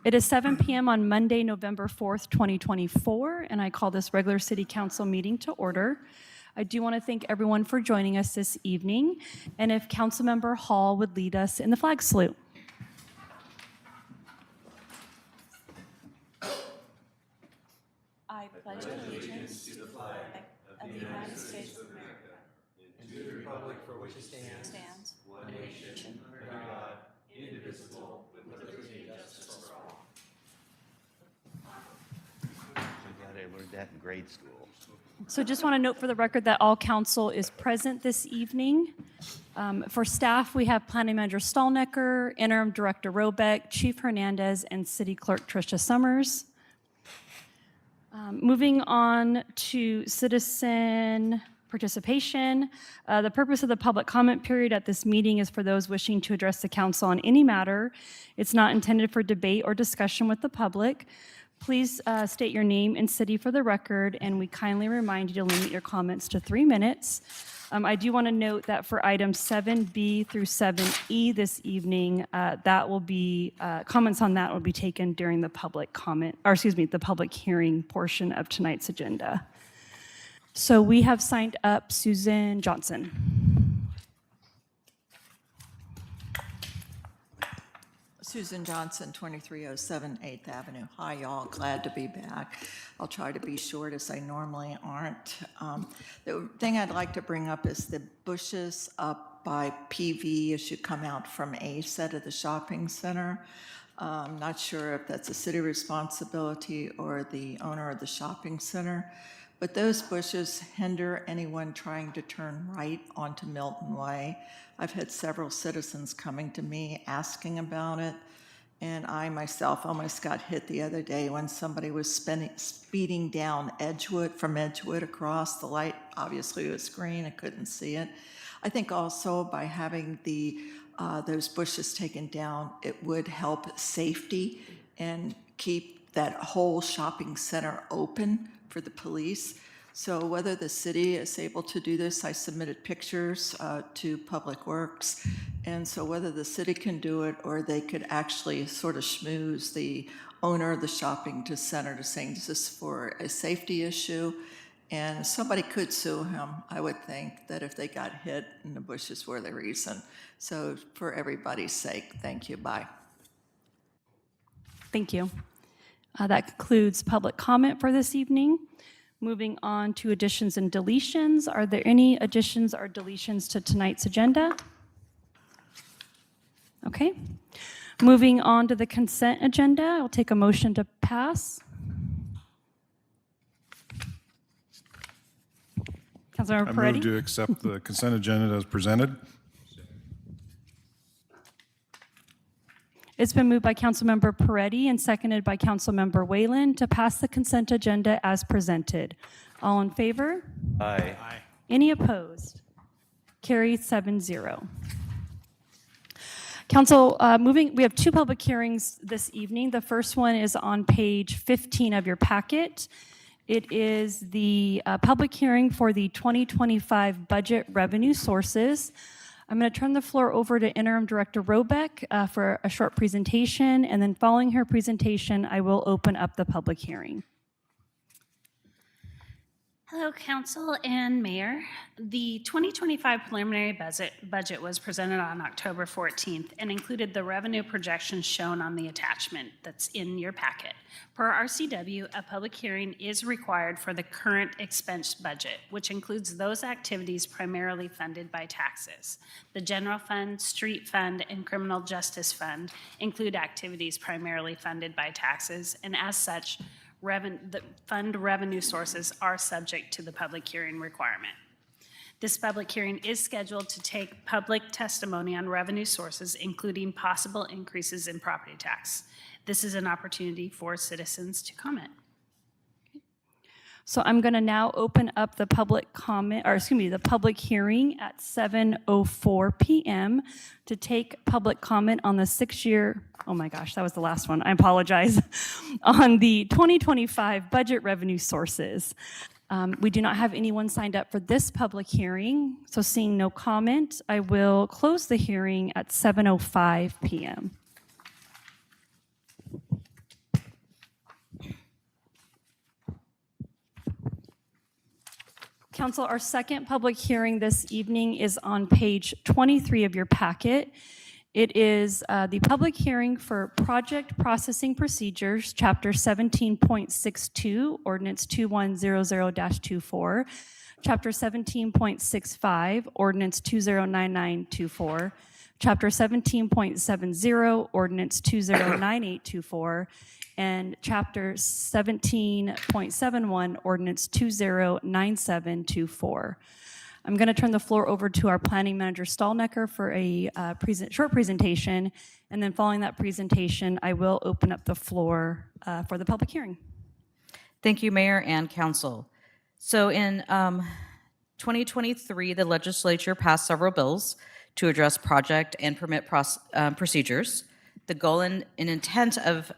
It is 7 p.m. on Monday, November 4th, 2024, and I call this regular City Council meeting to order. I do want to thank everyone for joining us this evening, and if Councilmember Hall would lead us in the flag salute. I pledge allegiance to the flag of the United States of America and to the republic for which it stands, one nation, under God, indivisible, with liberty and justice for all. I'm glad I learned that in grade school. So just want to note for the record that all council is present this evening. For staff, we have Planning Manager Stallnecker, Interim Director Robeck, Chief Hernandez, and City Clerk Tricia Summers. Moving on to citizen participation. The purpose of the public comment period at this meeting is for those wishing to address the council on any matter. It's not intended for debate or discussion with the public. Please state your name and city for the record, and we kindly remind you to limit your comments to 3 minutes. I do want to note that for items 7B through 7E this evening, that will be comments on that will be taken during the public comment, or excuse me, the public hearing portion of tonight's agenda. So we have signed up Susan Johnson. Susan Johnson, 2307 8th Avenue. Hi, y'all. Glad to be back. I'll try to be short as I normally aren't. The thing I'd like to bring up is the bushes up by PV as you come out from A set of the shopping center. Not sure if that's a city responsibility or the owner of the shopping center, but those bushes hinder anyone trying to turn right onto Milton Way. I've had several citizens coming to me asking about it, and I myself almost got hit the other day when somebody was speeding down Edgewood, from Edgewood across. The light obviously was green, I couldn't see it. I think also by having those bushes taken down, it would help safety and keep that whole shopping center open for the police. So whether the city is able to do this, I submitted pictures to Public Works. And so whether the city can do it or they could actually sort of schmooze the owner of the shopping center to saying this is for a safety issue. And somebody could sue him, I would think, that if they got hit and the bushes were the reason. So for everybody's sake, thank you, bye. Thank you. That concludes public comment for this evening. Moving on to additions and deletions. Are there any additions or deletions to tonight's agenda? Okay. Moving on to the consent agenda, I'll take a motion to pass. Councilmember I Peretti? move to accept the consent agenda as presented. It's been moved by Councilmember Peretti and seconded by Councilmember Whalen to pass the consent agenda as presented. All in favor? Aye. Any opposed? Carried 7-0. Council, we have 2 public hearings this evening. The first one is on page 15 of your packet. It is the public hearing for the 2025 budget revenue sources. I'm going to turn the floor over to Interim Director Robeck for a short presentation, and then following her presentation, I will open up the public hearing. Hello, Council and Mayor. The 2025 preliminary budget was presented on October 14th and included the revenue projections shown on the attachment that's in your packet. Per RCW, a public hearing is required for the current expense budget, which includes those activities primarily funded by taxes. The General Fund, Street Fund, and Criminal Justice Fund include activities primarily funded by taxes, and as such, the fund revenue sources are subject to the public hearing requirement. This public hearing is scheduled to take public testimony on revenue sources, including possible increases in property tax. This is an opportunity for citizens to comment. So I'm going to now open up the public the public hearing at 7:04 p.m. to take public comment on the 6-year, oh my gosh, that was the last one, I apologize, on the 2025 budget revenue sources. We do not have anyone signed up for this public hearing, so seeing no comment, I will close the hearing at 7:05 p.m. Council, our second public hearing this evening is on page 23 of your packet. It is the public hearing for Project Processing Procedures, Chapter 17.62, Ordinance 2100-24, Chapter 17.65, Ordinance 2099-24, Chapter 17.70, Ordinance 2098-24, and Chapter 17.71, Ordinance 2097-24. I'm going to turn the floor over to our Planning Manager Stallnecker for a short presentation, and then following that presentation, I will open up the floor for the public hearing. Thank you, Mayor and Council. So in 2023, the legislature passed several bills to address project and permit procedures. The goal and intent of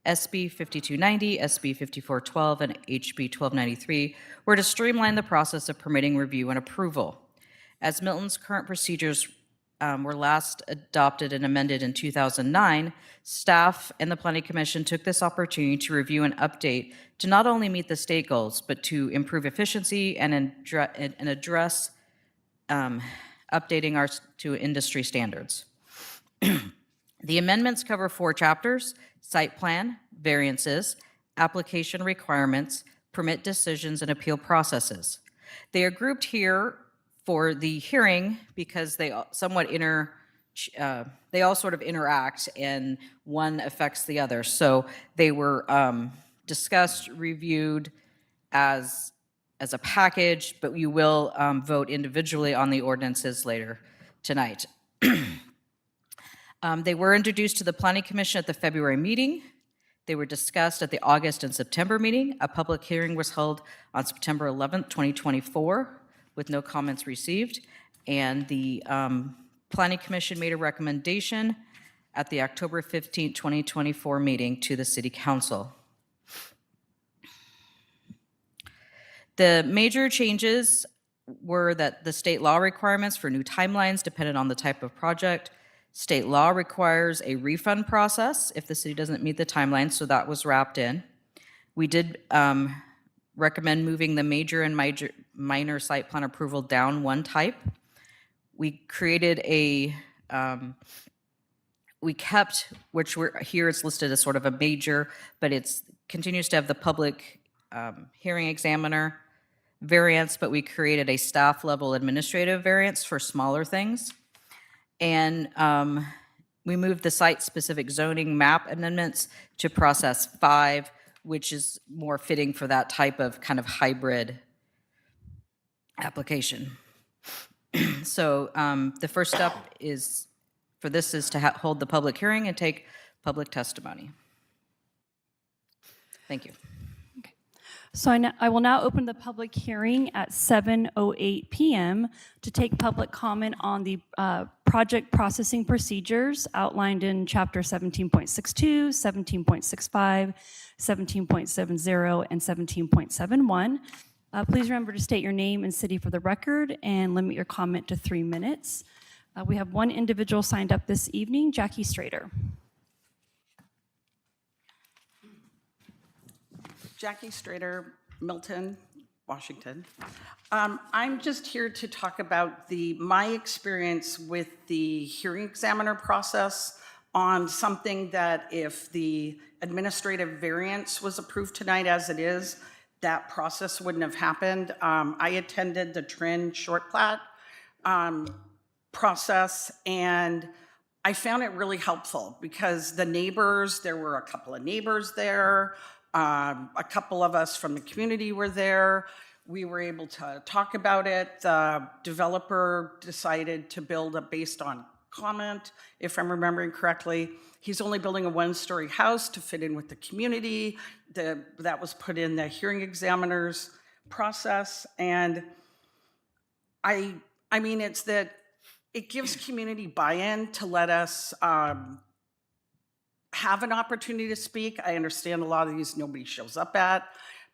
SB 5290, SB 5412, and HB 1293 were to streamline the process of permitting review and approval. As Milton's current procedures were last adopted and amended in 2009, staff and the Planning Commission took this opportunity to review and update to not only meet the state goals, but to improve efficiency and address updating to industry standards. The amendments cover 4 chapters: site plan, variances, application requirements, permit decisions, and appeal processes. They are grouped here for the hearing because they somewhat they all sort of interact and one affects the other. So they were discussed, reviewed as a package, but you will vote individually on the ordinances later tonight. They were introduced to the Planning Commission at the February meeting. They were discussed at the August and September meeting. A public hearing was held on September 11th, 2024, with no comments received. And the Planning Commission made a recommendation at the October 15th, 2024 meeting to the City Council. The major changes were that the state law requirements for new timelines depended on the type of project. State law requires a refund process if the city doesn't meet the timeline, so that was wrapped in. We did recommend moving the major and minor site plan approval down one type. We created we kept, which here it's listed as sort of a major, but it continues to have the public hearing examiner variance, but we created a staff level administrative variance for smaller things. And we moved the site-specific zoning map amendments to process 5, which is more fitting for that type of kind of hybrid application. So the first step is to hold the public hearing and take public testimony. Thank you. So I will now open the public hearing at 7:08 p.m. to take public comment on the project processing procedures outlined in Chapter 17.62, 17.65, 17.70, and 17.71. Please remember to state your name and city for the record and limit your comment to 3 minutes. We have one individual signed up this evening, Jackie Strader. Jackie Strader, Milton, Washington. I'm just here to talk about my experience with the hearing examiner process on something that if the administrative variance was approved tonight as it is, that process wouldn't have happened. I attended the Trin short plat process, and I found it really helpful because the neighbors, there were a couple of neighbors there, a couple of us from the community were there. We were able to talk about it. The developer decided to build based on comment, if I'm remembering correctly. He's only building a 1-story house to fit in with the community. That was put in the hearing examiner's process. And I mean, it's that it gives community buy-in to let us have an opportunity to speak. I understand a lot of these nobody shows up at,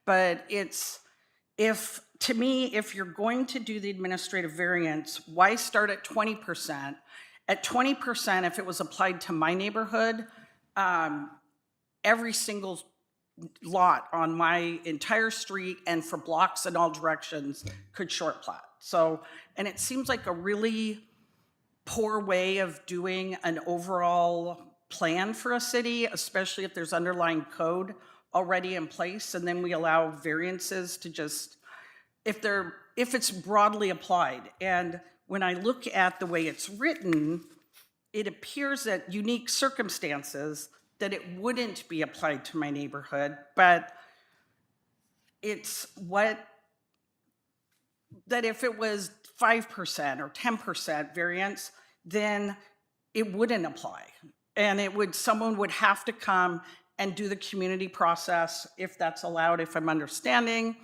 but to me, if you're going to do the administrative variance, why start at 20%? At 20%, if it was applied to my neighborhood, every single lot on my entire street and for blocks in all directions could short plat. So, and it seems like a really poor way of doing an overall plan for a city, especially if there's underlying code already in place, and then we allow variances to just, if it's broadly applied. And when I look at the way it's written, it appears that unique circumstances that it wouldn't be applied to my neighborhood, but it's that if it was 5% or 10% variance, then it wouldn't apply. And someone would have to come and do the community process if that's allowed, if I'm understanding.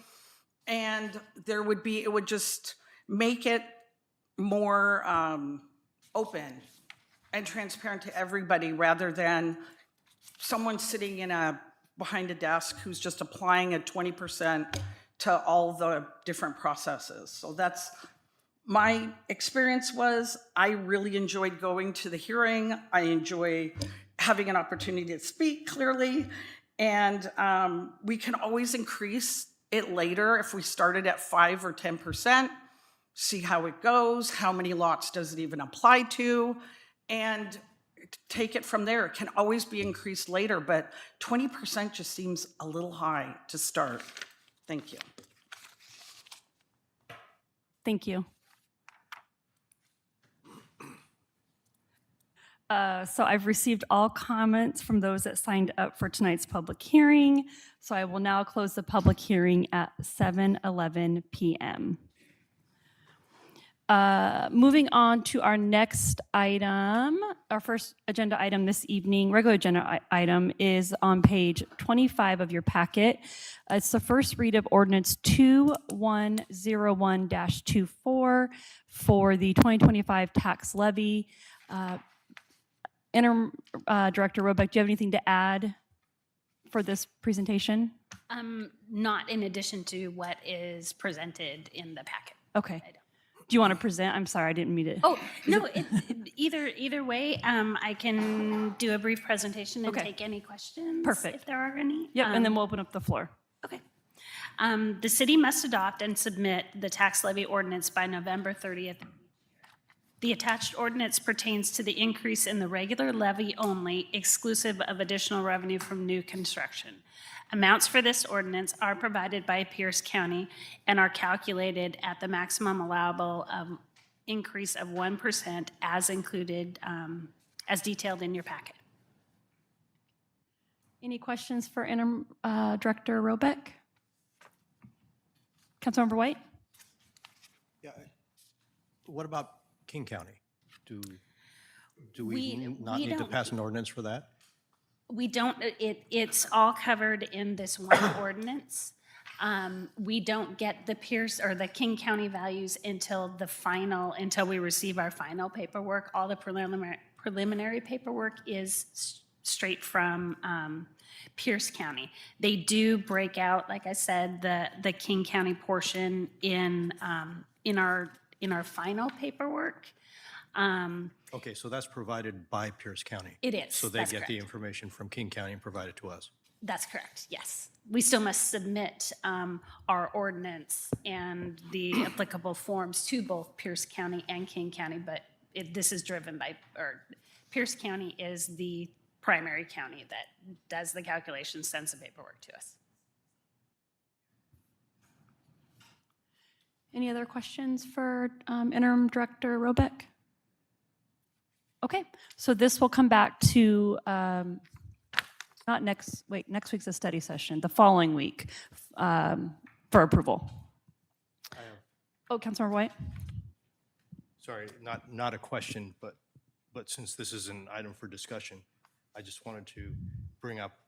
And it would just make it more open and transparent to everybody rather than someone sitting behind a desk who's just applying a 20% to all the different processes. So that's my experience. I really enjoyed going to the hearing. I enjoy having an opportunity to speak clearly. And we can always increase it later if we started at 5 or 10%, see how it goes, how many lots does it even apply to, and take it from there. It can always be increased later, but 20% just seems a little high to start. Thank you. Thank you. So I've received all comments from those that signed up for tonight's public hearing. So I will now close the public hearing at 7:11 p.m. Moving on to our next item, our first agenda item this evening, regular agenda item, is on page 25 of your packet. It's the first read of ordinance 2101-24 for the 2025 tax levy. Interim Director Robeck, do you have anything to add for this presentation? Not in addition to what is presented in the packet. Okay. Do you want to present? I'm sorry, I didn't mean to. Oh, no, either way, I can do a brief presentation and Okay. take any questions. Perfect. If there are any. Yep, and then we'll open up the floor. Okay. The city must adopt and submit the tax levy ordinance by November 30th. The attached ordinance pertains to the increase in the regular levy only, exclusive of additional revenue from new construction. Amounts for this ordinance are provided by Pierce County and are calculated at the maximum allowable increase of 1% as included, as detailed in your packet. Any questions for Interim Director Robeck? Councilmember White? Yeah. What about King County? Do we We not need to don't- pass an ordinance for that? We don't, it's all covered in this one ordinance. We don't get the Pierce or the King County values until we receive our final paperwork. All the preliminary paperwork is straight from Pierce County. They do break out, like I said, the King County portion in our final paperwork. Okay, so that's provided by Pierce County. It is, So they that's get the correct. information from King County and provide it to us. That's correct, yes. We still must submit our ordinance and the applicable forms to both Pierce County and King County, but this is driven by, or Pierce County is the primary county that does the calculations, sends the paperwork to us. Any other questions for Interim Director Robeck? Okay, so this will come back to, next week's a study session, the following week for approval. Oh, Councilmember White? Sorry, not a question, but since this is an item for discussion, I just wanted to bring up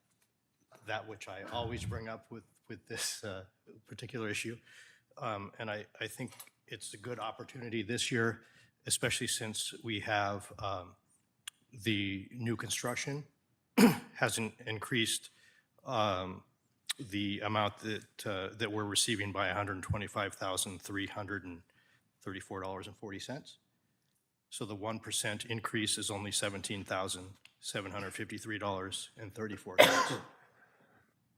that which I always bring up with this particular issue. And I think it's a good opportunity this year, especially since we have the new construction hasn't increased the amount that we're receiving by $125,334.40. So the 1% increase is only $17,753.34.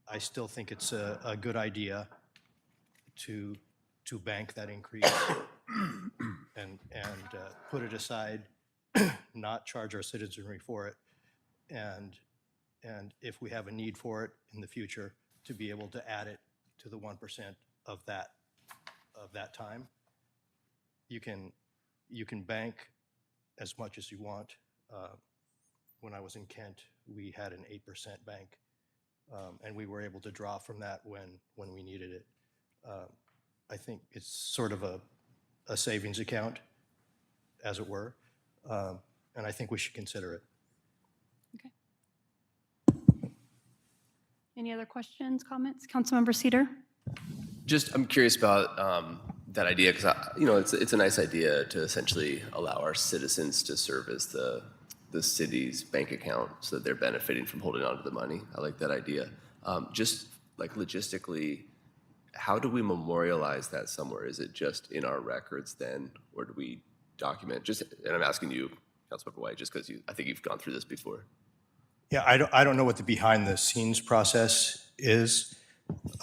I still think it's a good idea to bank that increase and put it aside, not charge our citizenry for it, and if we have a need for it in the future, to be able to add it to the 1% of that time. You can bank as much as you want. When I was in Kent, we had an 8% bank, and we were able to draw from that when we needed it. I think it's sort of a savings account, as it were, and I think we should consider it. Any other questions, comments? Councilmember Cedar? Just, I'm curious about that idea because, it's a nice idea to essentially allow our citizens to serve as the city's bank account so that they're benefiting from holding on to the money. I like that idea. Just like logistically, how do we memorialize that somewhere? Is it just in our records then, or do we document? And I'm asking you, Councilmember White, just because I think you've gone through this before. Yeah, I don't know what the behind the scenes process is,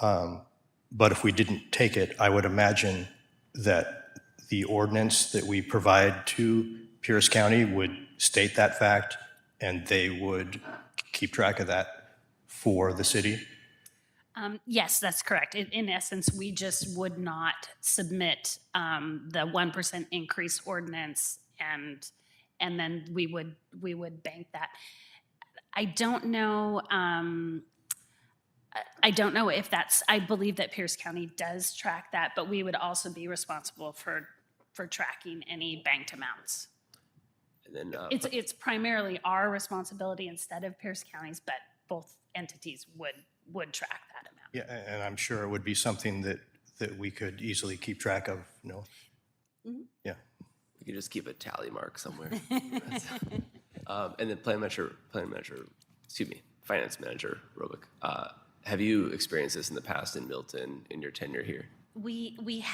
but if we didn't take it, I would imagine that the ordinance that we provide to Pierce County would state that fact, and they would keep track of that for the city. Yes, that's correct. In essence, we just would not submit the 1% increase ordinance, and then we would bank that. I don't know. I don't know if that's. I believe that Pierce County does track that, but we would also be responsible for tracking any banked amounts. And then It's primarily our responsibility instead of Pierce County's, but both entities would track that amount. Yeah, and I'm sure it would be something that we could easily keep track of, no? Yeah. we could just keep a tally mark somewhere. And then Finance Manager Robick, have you experienced this in the past in Milton in your tenure here? We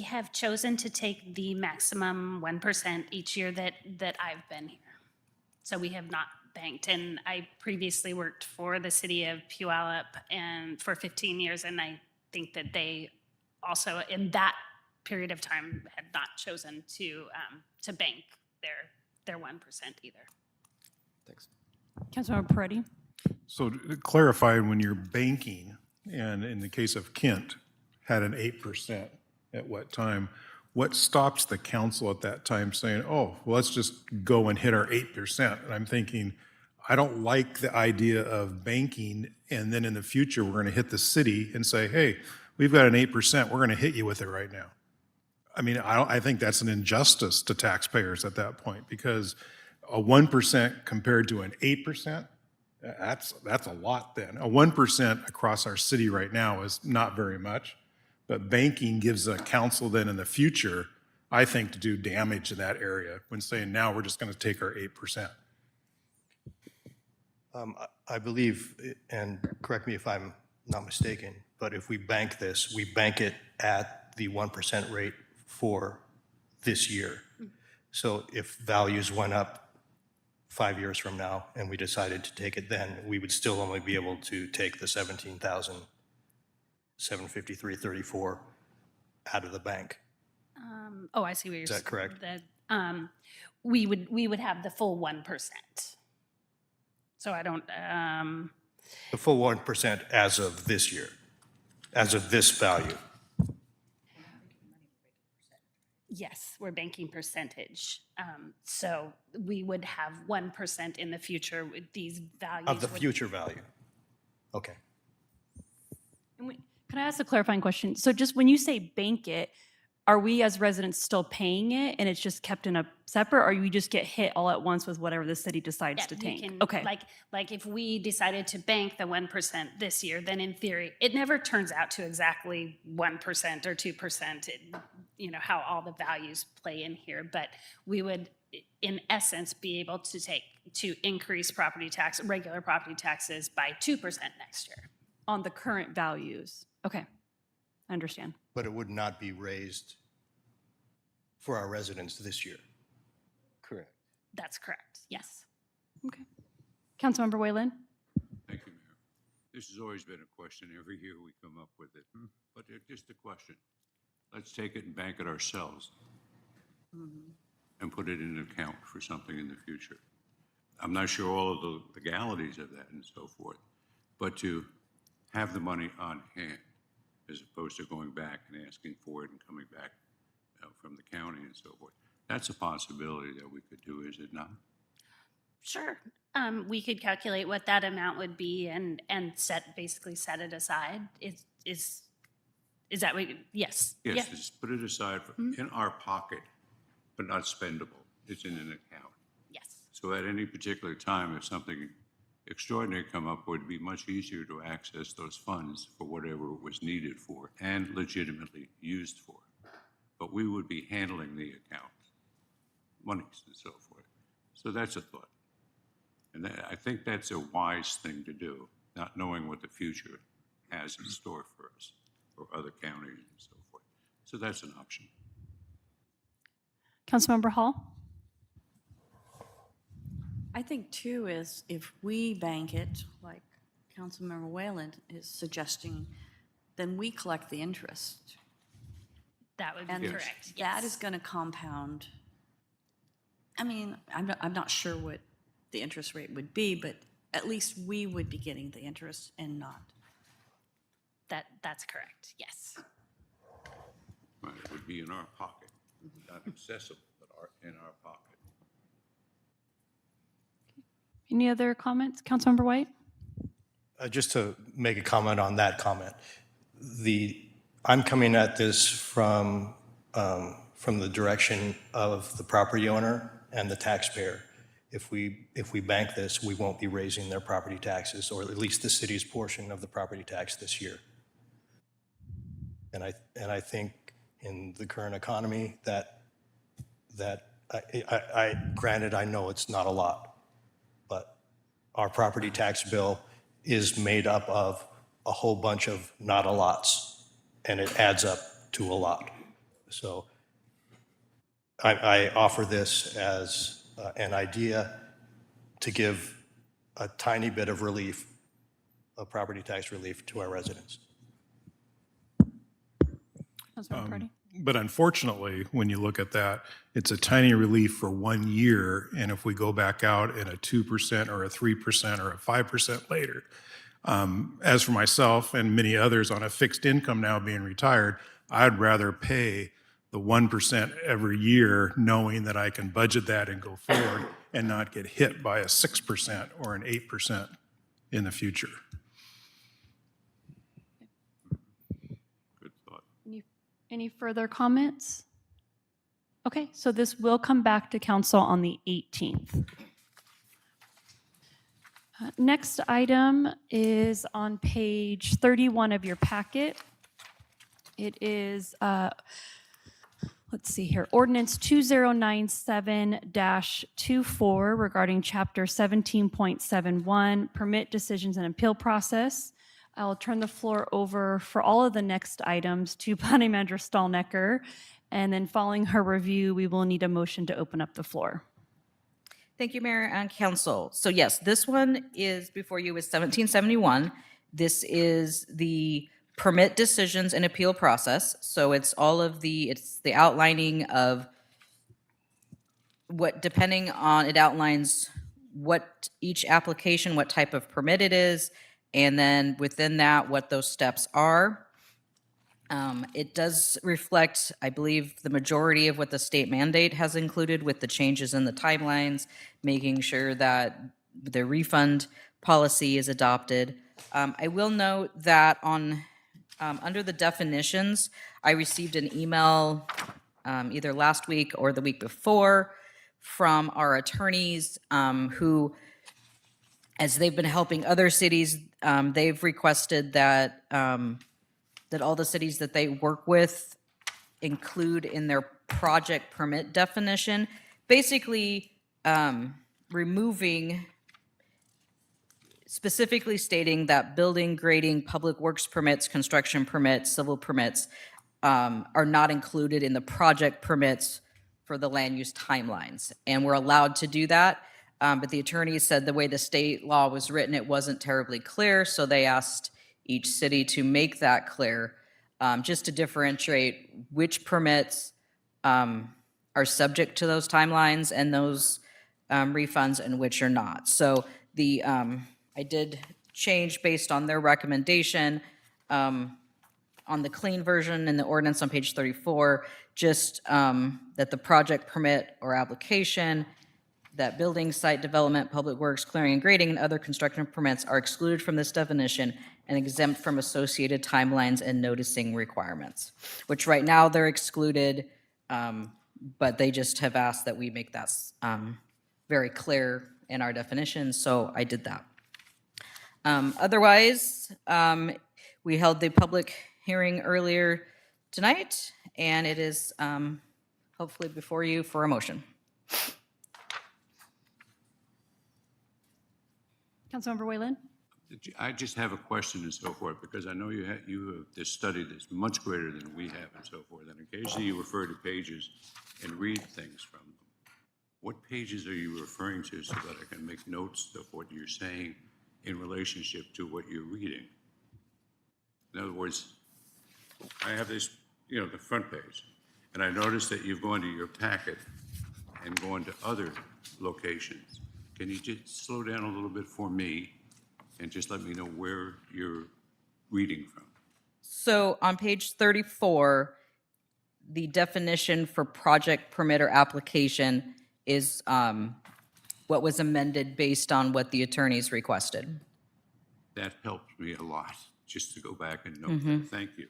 have chosen to take the maximum 1% each year that I've been here. So we have not banked, and I previously worked for the city of Puyallup and for 15 years, and I think that they also in that period of time had not chosen to bank their 1% either. Thanks. Councilmember Peretti? So to clarify, when you're banking, and in the case of Kent, had an 8% at what time, what stops the council at that time saying, oh, well, let's just go and hit our 8%? And I'm thinking, I don't like the idea of banking, and then in the future, we're going to hit the city and say, hey, we've got an 8%, we're going to hit you with it right now. I mean, I think that's an injustice to taxpayers at that point, because a 1% compared to an 8%, that's a lot then. A 1% across our city right now is not very much, but banking gives a council then in the future, I think, to do damage in that area when saying now we're just going to take our 8%. I believe, and correct me if I'm not mistaken, but if we bank this, we bank it at the 1% rate for this year. So if values went up 5 years from now and we decided to take it then, we would still only be able to take the $17,753.34 out of the bank. I see what you're saying. Is that correct? We would have the full 1%. So I don't. The full 1% as of this year, as of this value. Yes, we're banking percentage. So we would have 1% in the future with these values. Of the future value. Okay. Can I ask a clarifying question? So just when you say bank it, are we as residents still paying it and it's just kept in a separate, or you just get hit all at once with whatever the city decides to You take? can, Okay. like if we decided to bank the 1% this year, then in theory, it never turns out to exactly 1% or 2%, how all the values play in here. But we would, in essence, be able to increase regular property taxes by 2% next year. On the current values. Okay, I understand. But it would not be raised for our residents this year. Correct. That's correct, yes. Okay. Councilmember Whalen? This has always been a question. Every year we come up with it. But just a question. Let's take it and bank it ourselves and put it in an account for something in the future. I'm not sure all of the legalities of that and so forth, but to have the money on hand as opposed to going back and asking for it and coming back from the county and so forth. That's a possibility that we could do, is it not? Sure. We could calculate what that amount would be and basically set it aside. Is that what, yes? Yes, Yeah. just put it aside in our pocket, but not spendable. It's in an account. Yes. So at any particular time, if something extraordinary come up, it would be much easier to access those funds for whatever it was needed for and legitimately used for. But we would be handling the account, monies and so forth. So that's a thought. And I think that's a wise thing to do, not knowing what the future has in store for us or other counties and so forth. So that's an option. Councilmember Hall? I think too is if we bank it, like Councilmember Wayland is suggesting, then we collect the interest. That would be And correct. that Yes. is going to compound. I mean, I'm not sure what the interest rate would be, but at least we would be getting the interest and not. That's correct. Yes. Right, it would be in our pocket, not accessible, but in our pocket. Any other comments? Councilmember White? Just to make a comment on that comment, I'm coming at this from the direction of the property owner and the taxpayer. If we bank this, we won't be raising their property taxes, or at least the city's portion of the property tax this year. And I think in the current economy that granted, I know it's not a lot, but our property tax bill is made up of a whole bunch of not a lots, and it adds up to a lot. So I offer this as an idea to give a tiny bit of relief, of property tax relief to our residents. Councilmember Purdy? But unfortunately, when you look at that, it's a tiny relief for 1 year, and if we go back out in a 2% or a 3% or a 5% later, as for myself and many others on a fixed income now being retired, I'd rather pay the 1% every year knowing that I can budget that and go forward and not get hit by a 6% or an 8% in the future. Good thought. Any further comments? Okay, so this will come back to council on the 18th. Next item is on page 31 of your packet. It is, let's see here, ordinance 2097-24 regarding chapter 17.71, permit decisions and appeal process. I'll turn the floor over for all of the next items to Planning Manager Stallnecker, and then following her review, we will need a motion to open up the floor. Thank you, Mayor and Council. So yes, this one is before you is 1771. This is the permit decisions and appeal process. So it's the outlining of what, depending on, it outlines what each application, what type of permit it is, and then within that, what those steps are. It does reflect, I believe, the majority of what the state mandate has included with the changes in the timelines, making sure that the refund policy is adopted. I will note that under the definitions, I received an email either last week or the week before from our attorneys who, as they've been helping other cities, they've requested that that all the cities that they work with include in their project permit definition, basically removing, specifically stating that building, grading, public works permits, construction permits, civil permits are not included in the project permits for the land use timelines. And we're allowed to do that. But the attorney said the way the state law was written, it wasn't terribly clear, so they asked each city to make that clear, just to differentiate which permits are subject to those timelines and those refunds and which are not. So I did change based on their recommendation on the clean version in the ordinance on page 34, just that the project permit or application, that building, site development, public works, clearing and grading, and other construction permits are excluded from this definition and exempt from associated timelines and noticing requirements, which right now they're excluded, but they just have asked that we make that very clear in our definition, so I did that. Otherwise, we held the public hearing earlier tonight, and it is hopefully before you for a motion. Councilmember Whalen? I just have a question and so forth, because I know you have this study that's much greater than we have and so forth, and occasionally you refer to pages and read things from them. What pages are you referring to so that I can make notes of what you're saying in relationship to what you're reading? In other words, I have this, the front page, and I noticed that you've gone to your packet and gone to other locations. Can you just slow down a little bit for me and just let me know where you're reading from? So on page 34, the definition for project permit or application is what was amended based on what the attorneys requested. That helped me a lot, just to go back and note that. Thank you.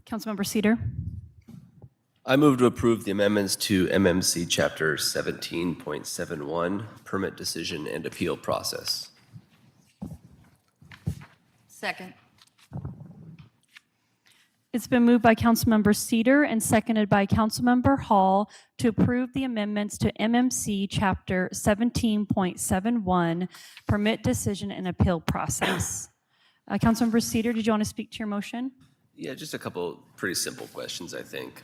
Councilmember Cedar? I move to approve the amendments to MMC Chapter 17.71, Permit Decision and Appeal Process. Second. It's been moved by Councilmember Cedar and seconded by Councilmember Hall to approve the amendments to MMC Chapter 17.71, Permit Decision and Appeal Process. Councilmember Cedar, did you want to speak to your motion? Yeah, just a couple pretty simple questions, I think.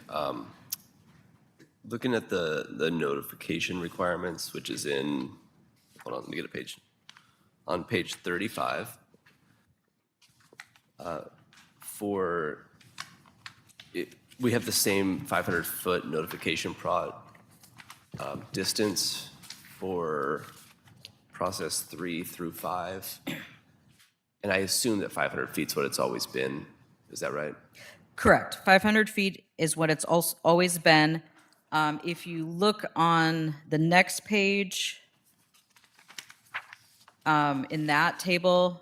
Looking at the notification requirements, which is hold on, let me get a page. On page 35, we have the same 500-foot notification distance for process 3 through 5. And I assume that 500 feet is what it's always been. Is that right? Correct. 500 feet is what it's always been. If you look on the next page, in that table,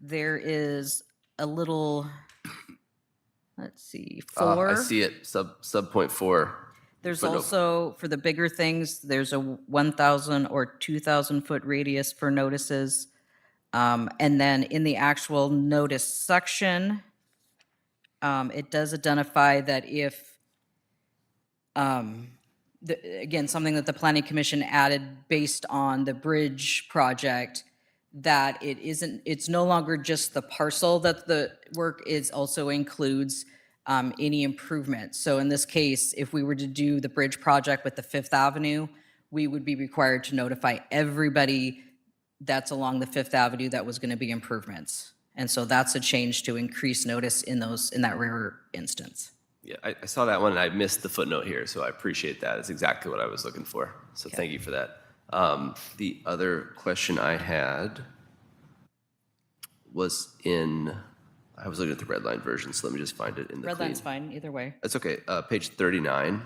there is a little, let's see, 4. I see it, sub point 4. There's footnote. also, for the bigger things, there's a 1,000 or 2,000 foot radius for notices. And then in the actual notice section, it does identify that if, again, something that the Planning Commission added based on the bridge project, that it's no longer just the parcel that the work also includes any improvement. So in this case, if we were to do the bridge project with the Fifth Avenue, we would be required to notify everybody that's along the Fifth Avenue that was going to be improvements. And so that's a change to increase notice in that rare instance. Yeah, I saw that one and I missed the footnote here, so I appreciate that. It's exactly what I was looking for. So thank you for that. The other question I had was I was looking at the red line version, so let me just find it in the Red clean. line's fine, either way. That's okay. Page 39.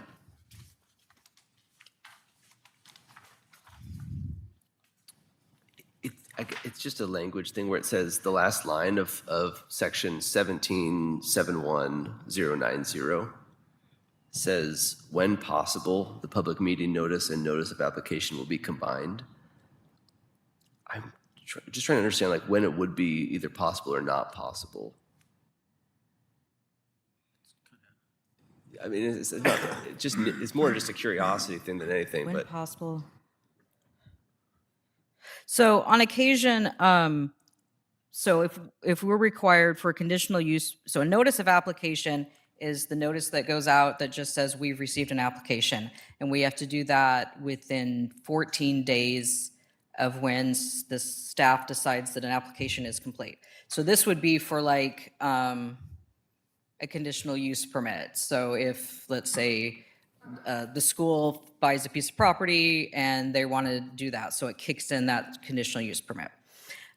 It's just a language thing where it says the last line of section 17.71.090 says, when possible, the public meeting notice and notice of application will be combined. I'm just trying to understand like when it would be either possible or not possible. I mean, it's more just a curiosity thing than anything, When but possible. So on occasion, so if we're required for conditional use, so a notice of application is the notice that goes out that just says we've received an application. And we have to do that within 14 days of when the staff decides that an application is complete. So this would be for like a conditional use permit. So if, let's say, the school buys a piece of property and they want to do that, so it kicks in that conditional use permit.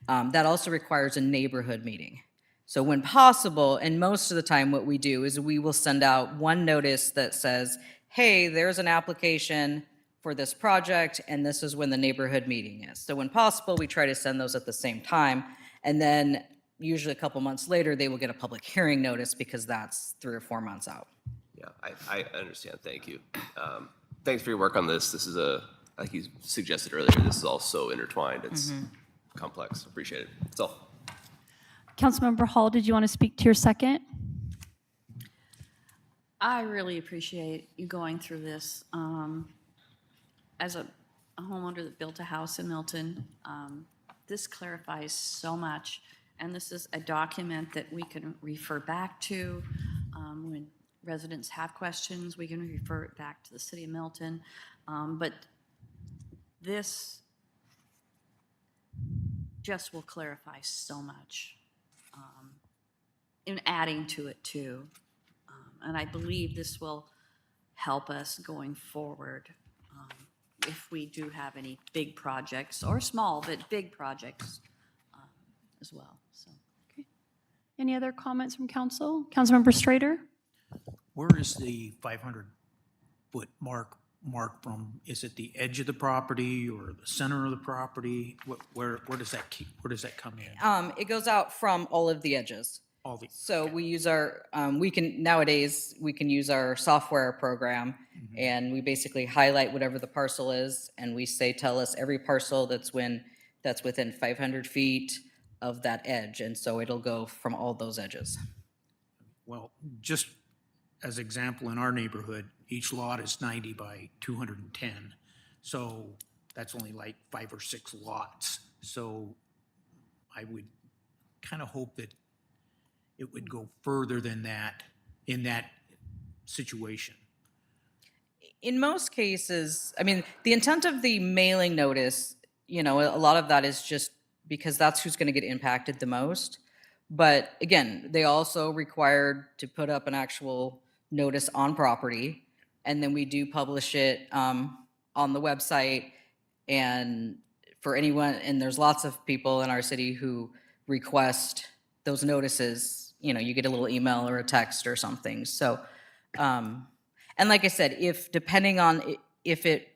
That also requires a neighborhood meeting. So when possible, and most of the time what we do is we will send out one notice that says, hey, there's an application for this project, and this is when the neighborhood meeting is. So when possible, we try to send those at the same time, and then usually a couple months later, they will get a public hearing notice because that's 3 or 4 months out. Yeah, I understand. Thank you. Thanks for your work on this. This is like you suggested earlier, this is all so intertwined. It's complex. Appreciate it. That's all. Councilmember Hall, did you want to speak to your second? I really appreciate you going through this. As a homeowner that built a house in Milton, this clarifies so much, and this is a document that we can refer back to when residents have questions. We can refer it back to the city of Milton, but this just will clarify so much in adding to it too. And I believe this will help us going forward if we do have any big projects, or small, but big projects as well. So. Any other comments from council? Councilmember Strader? Where is the 500-foot mark from? Is it the edge of the property or the center of the property? Where does that come in? It goes out from all of the edges. So we use our, nowadays, we can use our software program, and we basically highlight whatever the parcel is, and we say, tell us every parcel that's within 500 feet of that edge, and so it'll go from all those edges. Well, just as example, in our neighborhood, each lot is 90 by 210. So that's only like 5 or 6 lots. So I would kind of hope that it would go further than that in that situation. In most cases, I mean, the intent of the mailing notice, a lot of that is just because that's who's going to get impacted the most. But again, they also required to put up an actual notice on property, and then we do publish it on the website. And for anyone, and there's lots of people in our city who request those notices, you get a little email or a text or something. So, and like I said, depending on if it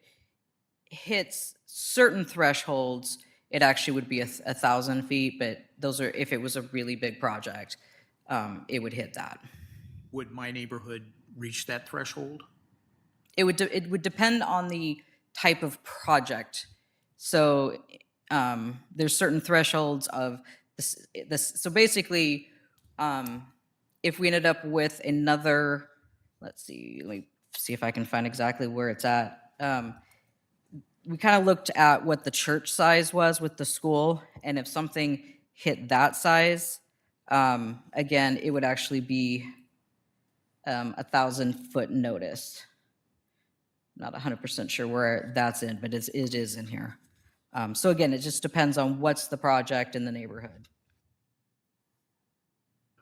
hits certain thresholds, it actually would be 1,000 feet, but those are, if it was a really big project, it would hit that. Would my neighborhood reach that threshold? It would depend on the type of project. So there's certain thresholds of this. So basically, if we ended up with another, let me see if I can find exactly where it's at. We kind of looked at what the church size was with the school, and if something hit that size, again, it would actually be 1,000-foot notice. Not 100% sure where that's in, but it is in here. So again, it just depends on what's the project in the neighborhood.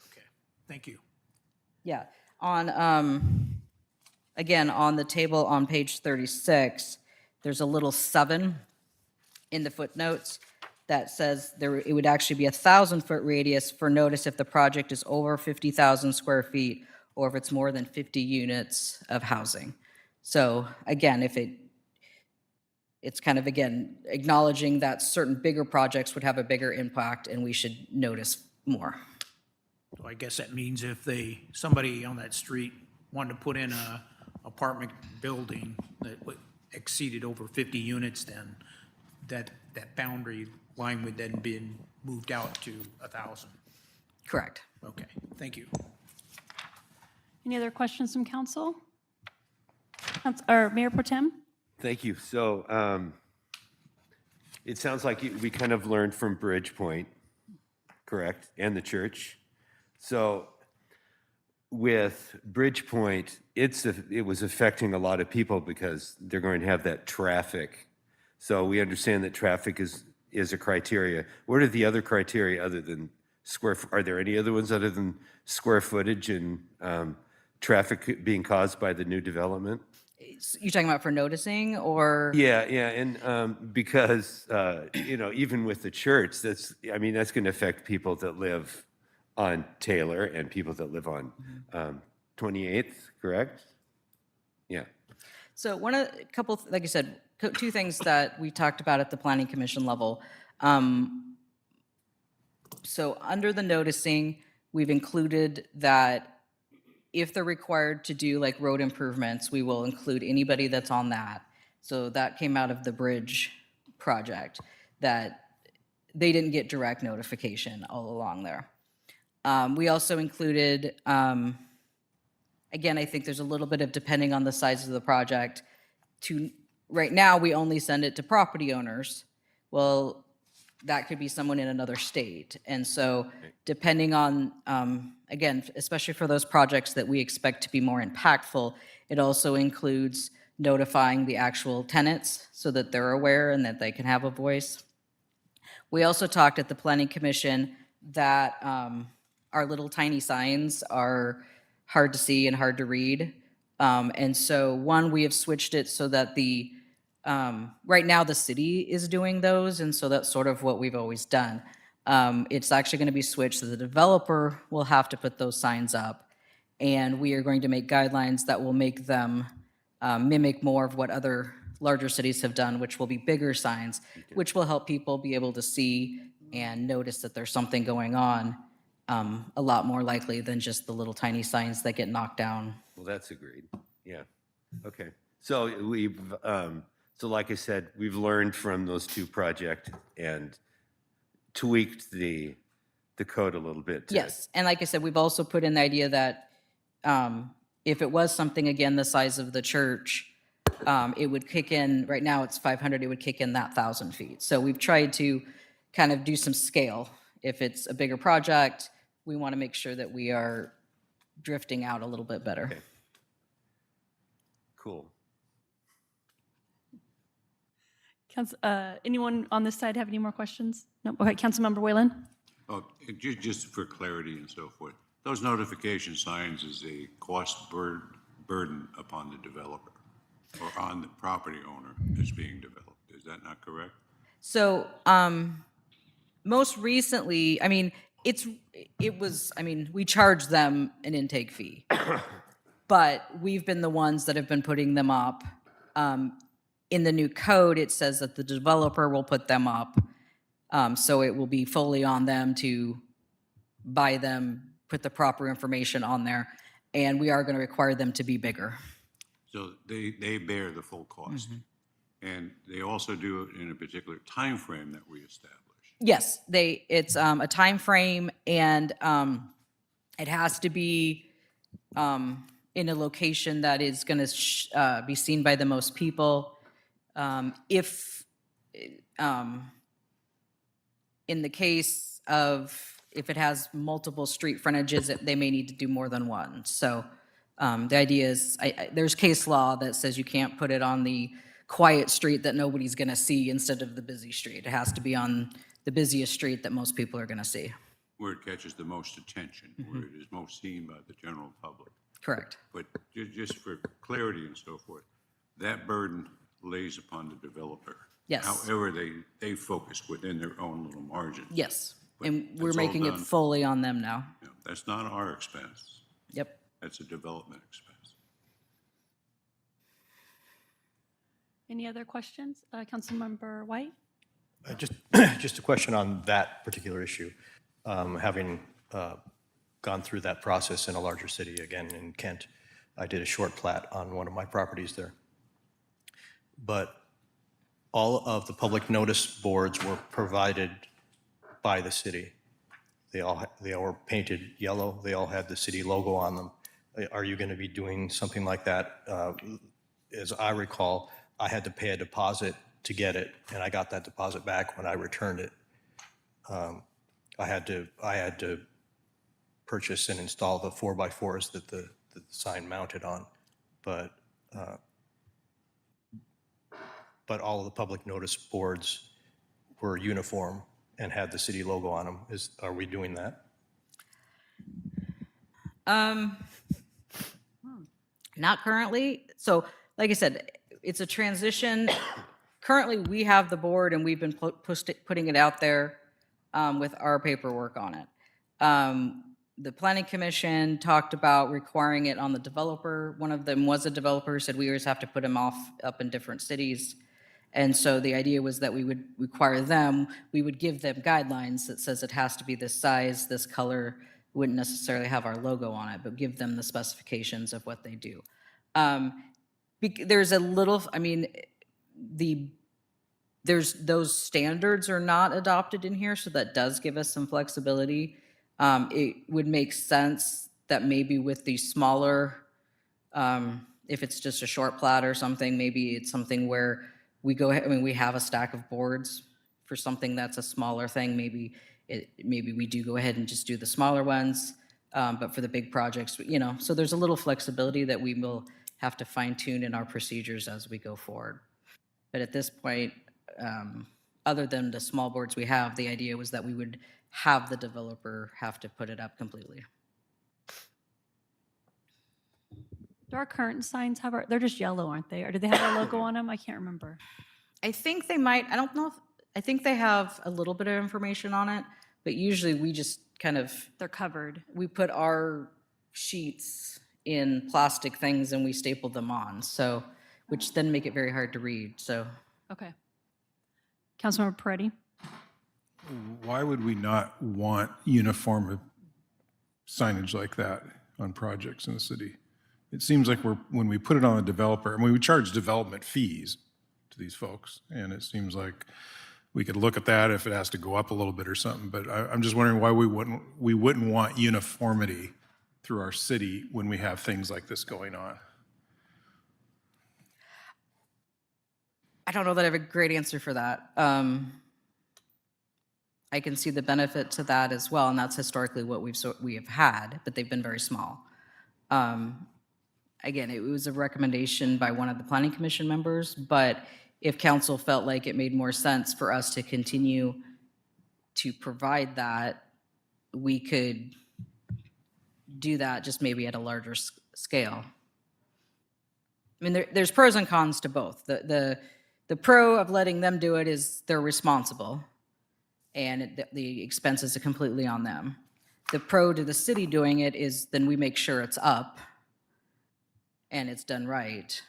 Okay, thank you. Yeah, again, on the table on page 36, there's a little 7 in the footnotes that says it would actually be 1,000-foot radius for notice if the project is over 50,000 square feet or if it's more than 50 units of housing. So again, it's kind of, again, acknowledging that certain bigger projects would have a bigger impact and we should notice more. So I guess that means if somebody on that street wanted to put in a apartment building that exceeded over 50 units, then that boundary line would then be moved out to 1,000. Correct. Okay, thank you. Any other questions from council? Or Mayor Pro Tem? Thank you. So it sounds like we kind of learned from Bridgepoint, correct, and the church. So with Bridgepoint, it was affecting a lot of people because they're going to have that traffic. So we understand that traffic is a criteria. What are the other criteria other than are there any other ones other than square footage and traffic being caused by the new development? You're talking about for noticing or? Yeah, and because, even with the church, that's going to affect people that live on Taylor and people that live on 28th, correct? Yeah. So like I said, two things that we talked about at the Planning Commission level. So under the noticing, we've included that if they're required to do like road improvements, we will include anybody that's on that. So that came out of the bridge project, that they didn't get direct notification all along there. We also included, again, I think there's a little bit of depending on the size of the project. Right now, we only send it to property owners. Well, that could be someone in another state. And so depending on, again, especially for those projects that we expect to be more impactful, it also includes notifying the actual tenants so that they're aware and that they can have a voice. We also talked at the Planning Commission that our little tiny signs are hard to see and hard to read. And so we have switched it so that right now the city is doing those, and so that's sort of what we've always done. It's actually going to be switched so the developer will have to put those signs up, and we are going to make guidelines that will make them mimic more of what other larger cities have done, which will be bigger signs, which will help people be able to see and notice that there's something going on a lot more likely than just the little tiny signs that get knocked down. Well, that's agreed. Yeah. Okay. So so like I said, we've learned from those two projects and tweaked the code a little bit. Yes, and like I said, we've also put in the idea that if it was something, again, the size of the church, it would kick in, right now it's 500, it would kick in that 1,000 feet. So we've tried to kind of do some scale. If it's a bigger project, we want to make sure that we are drifting out a little bit better. Okay. Cool. Anyone on this side have any more questions? No? Okay, Councilmember Whalen? Oh, just for clarity and so forth, those notification signs is a cost burden upon the developer or on the property owner that's being developed. Is that not correct? So most recently, we charge them an intake fee, but we've been the ones that have been putting them up. In the new code, it says that the developer will put them up. So it will be fully on them to buy them, put the proper information on there, and we are going to require them to be bigger. So they bear the full cost. And they also do it in a particular time frame that we establish. Yes, it's a time frame, and it has to be in a location that is going to be seen by the most people. If in the case of if it has multiple street frontages, they may need to do more than one. So the idea is there's case law that says you can't put it on the quiet street that nobody's going to see instead of the busy street. It has to be on the busiest street that most people are going to see. Where it catches the most attention, where it is most seen by the general public. Correct. But just for clarity and so forth, that burden lays upon the developer. Yes. However, they focus within their own little margin. Yes, But and we're that's all making it done. fully on them now. Yeah, that's not our expense. Yep. That's a development expense. Any other questions? Councilmember White? Just a question on that particular issue. Having gone through that process in a larger city, again in Kent, I did a short plat on one of my properties there. But all of the public notice boards were provided by the city. They all were painted yellow. They all had the city logo on them. Are you going to be doing something like that? As I recall, I had to pay a deposit to get it, and I got that deposit back when I returned it. I had to purchase and install the 4x4s that the sign mounted on. But all of the public notice boards were uniform and had the city logo on them. Are we doing that? Not currently. So, like I said, it's a transition. Currently, we have the board and we've been putting it out there with our paperwork on it. The planning commission talked about requiring it on the developer. One of them was a developer, said we always have to put them up in different cities. And so the idea was that we would require them, we would give them guidelines that says it has to be this size, this color, wouldn't necessarily have our logo on it, but give them the specifications of what they do. There's a little, I mean, those standards are not adopted in here, so that does give us some flexibility. It would make sense that maybe with the smaller, if it's just a short plat or something, maybe it's something where we go ahead, I mean, we have a stack of boards for something that's a smaller thing. Maybe we do go ahead and just do the smaller ones, but for the big projects, you know, so there's a little flexibility that we will have to fine tune in our procedures as we go forward. But at this point, other than the small boards we have, the idea was that we would have the developer have to put it up completely. Do our current signs have they're just yellow, aren't they? Or do they have our logo on them? I can't remember. I think they might, I don't know, I think they have a little bit of information on it, but usually we just kind of, They're covered. we put our sheets in plastic things and we staple them on, so, which then make it very hard to read, so. Okay. Councilmember Peretti? Why would we not want uniform signage like that on projects in the city? It seems like when we put it on the developer, and we charge development fees to these folks, and it seems like we could look at that if it has to go up a little bit or something, but I'm just wondering why we wouldn't want uniformity through our city when we have things like this going on. I don't know that I have a great answer for that. I can see the benefit to that as well, and that's historically what we have had, but they've been very small. Again, it was a recommendation by one of the planning commission members, but if council felt like it made more sense for us to continue to provide that, we could do that just maybe at a larger scale. I mean, there's pros and cons to both. The pro of letting them do it is they're responsible, and the expenses are completely on them. The pro to the city doing it is then we make sure it's up and it's done right.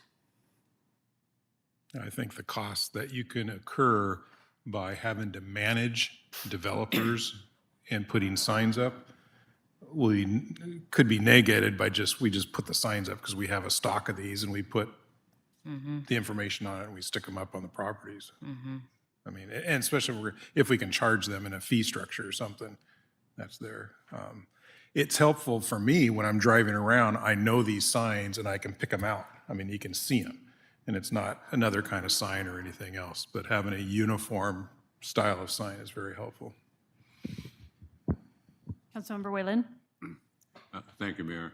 I think the cost that you can incur by having to manage developers and putting signs up could be negated by we just put the signs up because we have a stock of these and we put the information on it and we stick them up on the properties. I mean, and especially if we can charge them in a fee structure or something, that's there. It's helpful for me when I'm driving around, I know these signs and I can pick them out. I mean, you can see them and it's not another kind of sign or anything else, but having a uniform style of sign is very helpful. Councilmember Whalen? Thank you, Mayor,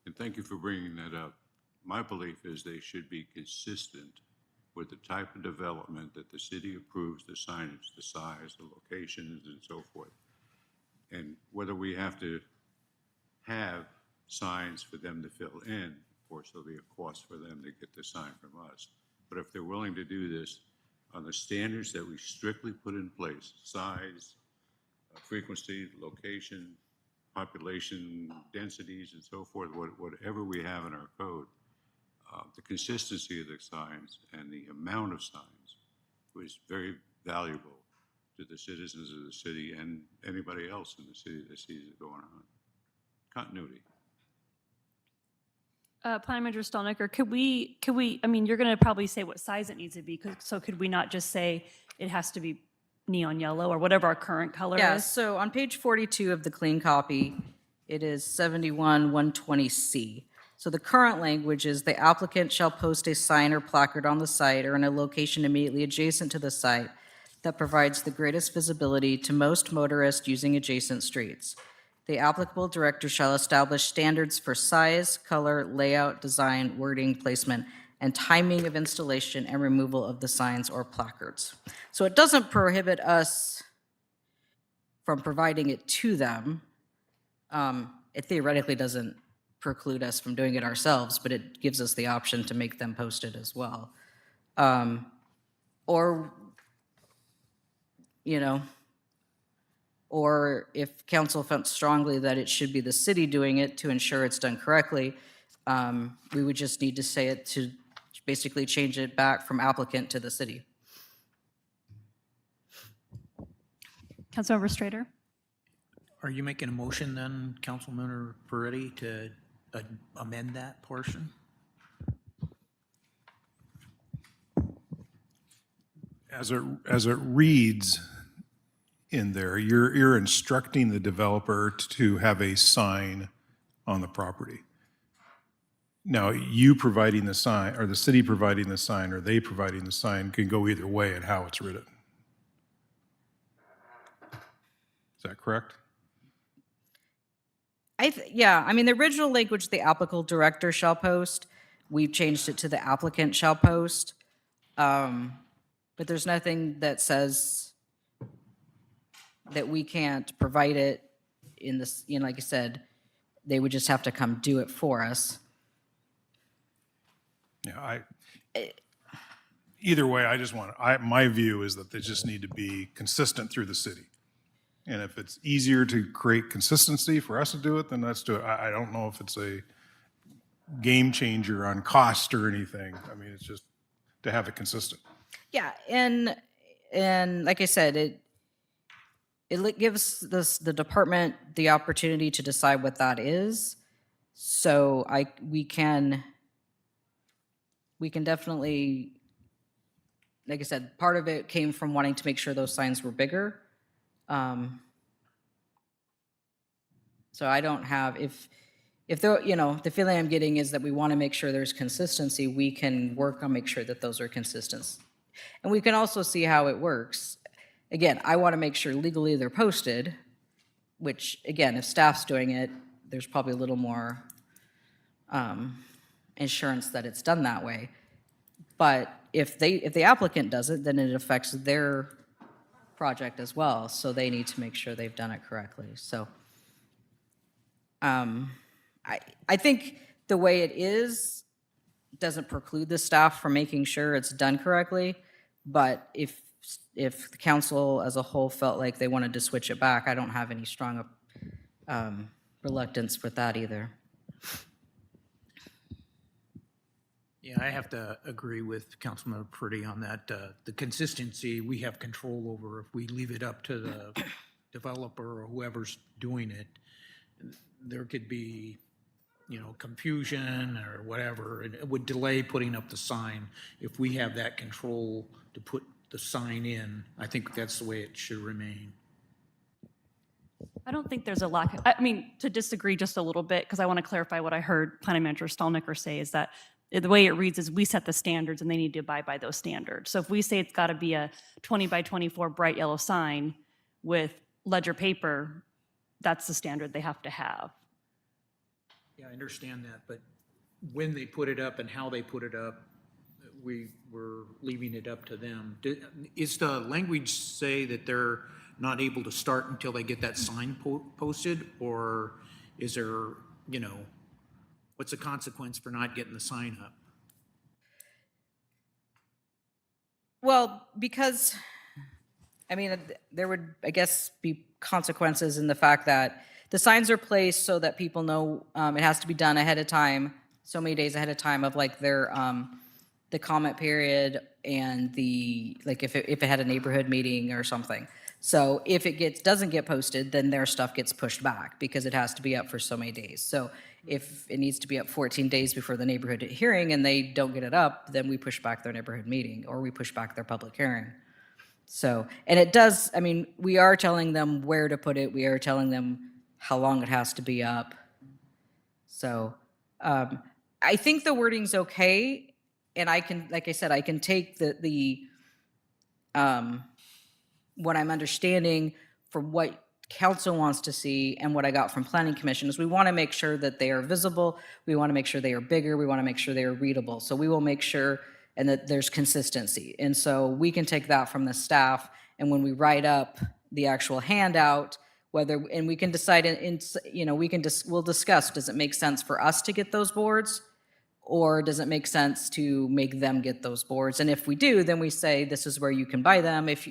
and thank you for bringing that up. My belief is they should be consistent with the type of development that the city approves, the signage, the size, the locations, and so forth. And whether we have to have signs for them to fill in, of course, there'll be a cost for them to get the sign from us. But if they're willing to do this on the standards that we strictly put in place, size, frequency, location, population, densities, and so forth, whatever we have in our code, the consistency of the signs and the amount of signs was very valuable to the citizens of the city and anybody else in the city that sees it going on. Continuity. Planning Manager Stolniker, could we, I mean, you're going to probably say what size it needs to be, so could we not just say it has to be neon yellow or whatever our current color Yeah, is? so on page 42 of the clean copy, it is 71-120C. So the current language is the applicant shall post a sign or placard on the site or in a location immediately adjacent to the site that provides the greatest visibility to most motorists using adjacent streets. The applicable director shall establish standards for size, color, layout, design, wording, placement, and timing of installation and removal of the signs or placards. So it doesn't prohibit us from providing it to them. It theoretically doesn't preclude us from doing it ourselves, but it gives us the option to make them post it as well. Or, you know, or if council felt strongly that it should be the city doing it to ensure it's done correctly, we would just need to say it to basically change it back from applicant to the city. Councilmember Strader? Are you making a motion then, Councilmember Peretti, to amend that portion? As it reads in there, you're instructing the developer to have a sign on the property. Now, you providing the sign, or the city providing the sign, or they providing the sign can go either way in how it's written. Is that correct? Yeah, I mean, the original language, the applicable director shall post, we've changed it to the applicant shall post. But there's nothing that says that we can't provide it in this, you know, like I said, they would just have to come do it for us. Yeah, either way, I just want, my view is that they just need to be consistent through the city. And if it's easier to create consistency for us to do it, then let's do it. I don't know if it's a game changer on cost or anything. I mean, it's just to have it consistent. Yeah, and like I said, it gives the department the opportunity to decide what that is. So we can definitely, like I said, part of it came from wanting to make sure those signs were bigger. So I don't have, if the, you know, the feeling I'm getting is that we want to make sure there's consistency, we can work on make sure that those are consistent. And we can also see how it works. Again, I want to make sure legally they're posted, which again, if staff's doing it, there's probably a little more insurance that it's done that way. But if the applicant does it, then it affects their project as well. So they need to make sure they've done it correctly. So I think the way it is doesn't preclude the staff from making sure it's done correctly. But if the council as a whole felt like they wanted to switch it back, I don't have any strong reluctance with that either. Yeah, I have to agree with Councilmember Purdy on that. The consistency we have control over. If we leave it up to the developer or whoever's doing it, there could be, you know, confusion or whatever. It would delay putting up the sign. If we have that control to put the sign in, I think that's the way it should remain. I don't think there's a lack, I mean, to disagree just a little bit, because I want to clarify what I heard Planning Manager Stallnicker say, is that the way it reads is we set the standards and they need to abide by those standards. So if we say it's got to be a 20 by 24 bright yellow sign with ledger paper, that's the standard they have to have. Yeah, I understand that, but when they put it up and how they put it up, we were leaving it up to them. Is the language say that they're not able to start until they get that sign posted? Or is there, you know, what's the consequence for not getting the sign up? Well, because, I mean, there would, I guess, be consequences in the fact that the signs are placed so that people know it has to be done ahead of time, so many days ahead of time of like their, the comment period and the, like if it had a neighborhood meeting or something. So if it doesn't get posted, then their stuff gets pushed back because it has to be up for so many days. So if it needs to be up 14 days before the neighborhood hearing and they don't get it up, then we push back their neighborhood meeting or we push back their public hearing. So, and it does, I mean, we are telling them where to put it. We are telling them how long it has to be up. So I think the wording's okay. And I can, like I said, I can take the what I'm understanding from what council wants to see and what I got from planning commission is we want to make sure that they are visible. We want to make sure they are bigger. We want to make sure they are readable. So we will make sure and that there's consistency. And so we can take that from the staff. And when we write up the actual handout, whether, and we can decide we'll discuss, does it make sense for us to get those boards? Or does it make sense to make them get those boards? And if we do, then we say, this is where you can buy them if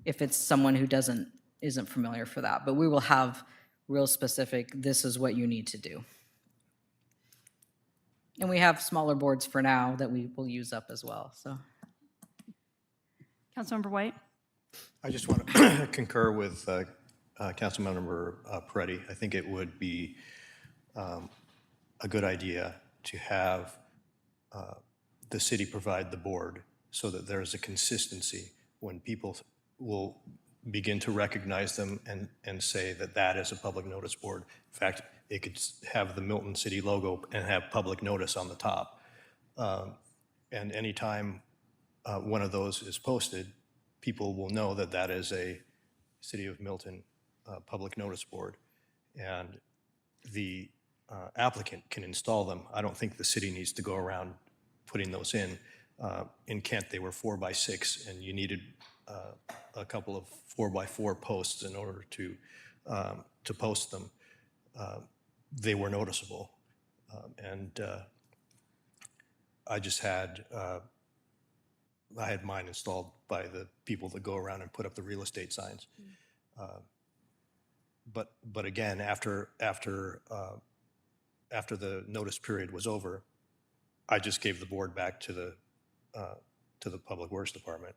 it's someone who isn't familiar for that. But we will have real specific, this is what you need to do. And we have smaller boards for now that we will use up as well, so. Councilmember White? I just want to concur with Councilmember Peretti. I think it would be a good idea to have the city provide the board so that there's a consistency when people will begin to recognize them and say that that is a public notice board. In fact, it could have the Milton City logo and have public notice on the top. And anytime one of those is posted, people will know that that is a City of Milton public notice board. And the applicant can install them. I don't think the city needs to go around putting those in. In Kent, they were 4x6, and you needed a couple of 4x4 posts in order to post them. They were noticeable. And I just had, I had mine installed by the people that go around and put up the real estate signs. But again, after the notice period was over, I just gave the board back to the Public Works Department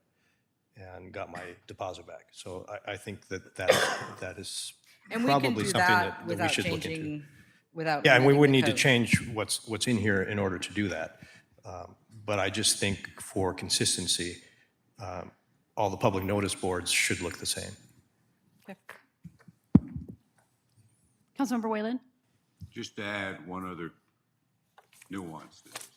and got my deposit back. So I think that is And we can probably do something that that we without should look into. changing, without. Yeah, and we amending would the need to code. change what's in here in order to do that. But I just think for consistency, all the public notice boards should look the same. Councilmember Whalen? Just to add one other nuance to this.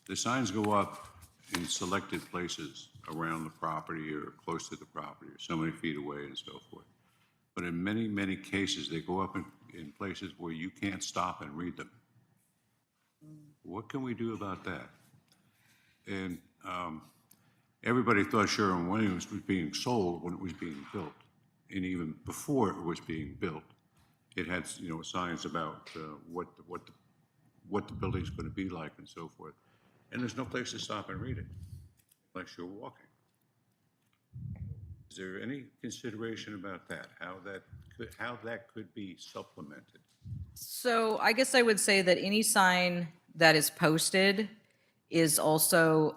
The signs go up in selected places around the property or close to the property or so many feet away and so forth. But in many, many cases, they go up in places where you can't stop and read them. What can we do about that? And everybody thought Sherwin-Williams was being sold when it was being built. And even before it was being built, it had, signs about what the building's going to be like and so forth. And there's no place to stop and read it unless you're walking. Is there any consideration about that? How that could be supplemented? So I guess I would say that any sign that is posted is also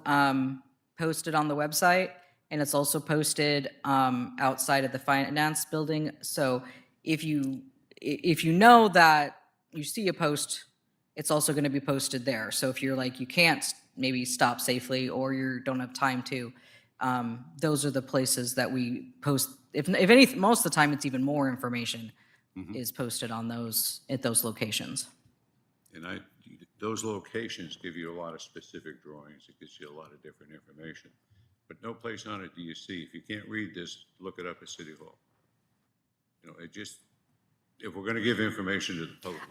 posted on the website, and it's also posted outside of the finance building. So if you know that you see a post, it's also going to be posted there. So if you're like, you can't maybe stop safely or you don't have time to, those are the places that we post. If anything, most of the time, it's even more information is posted on at those locations. And those locations give you a lot of specific drawings. It gives you a lot of different information. But no place on it do you see, if you can't read this, look it up at City Hall. If we're going to give information to the public,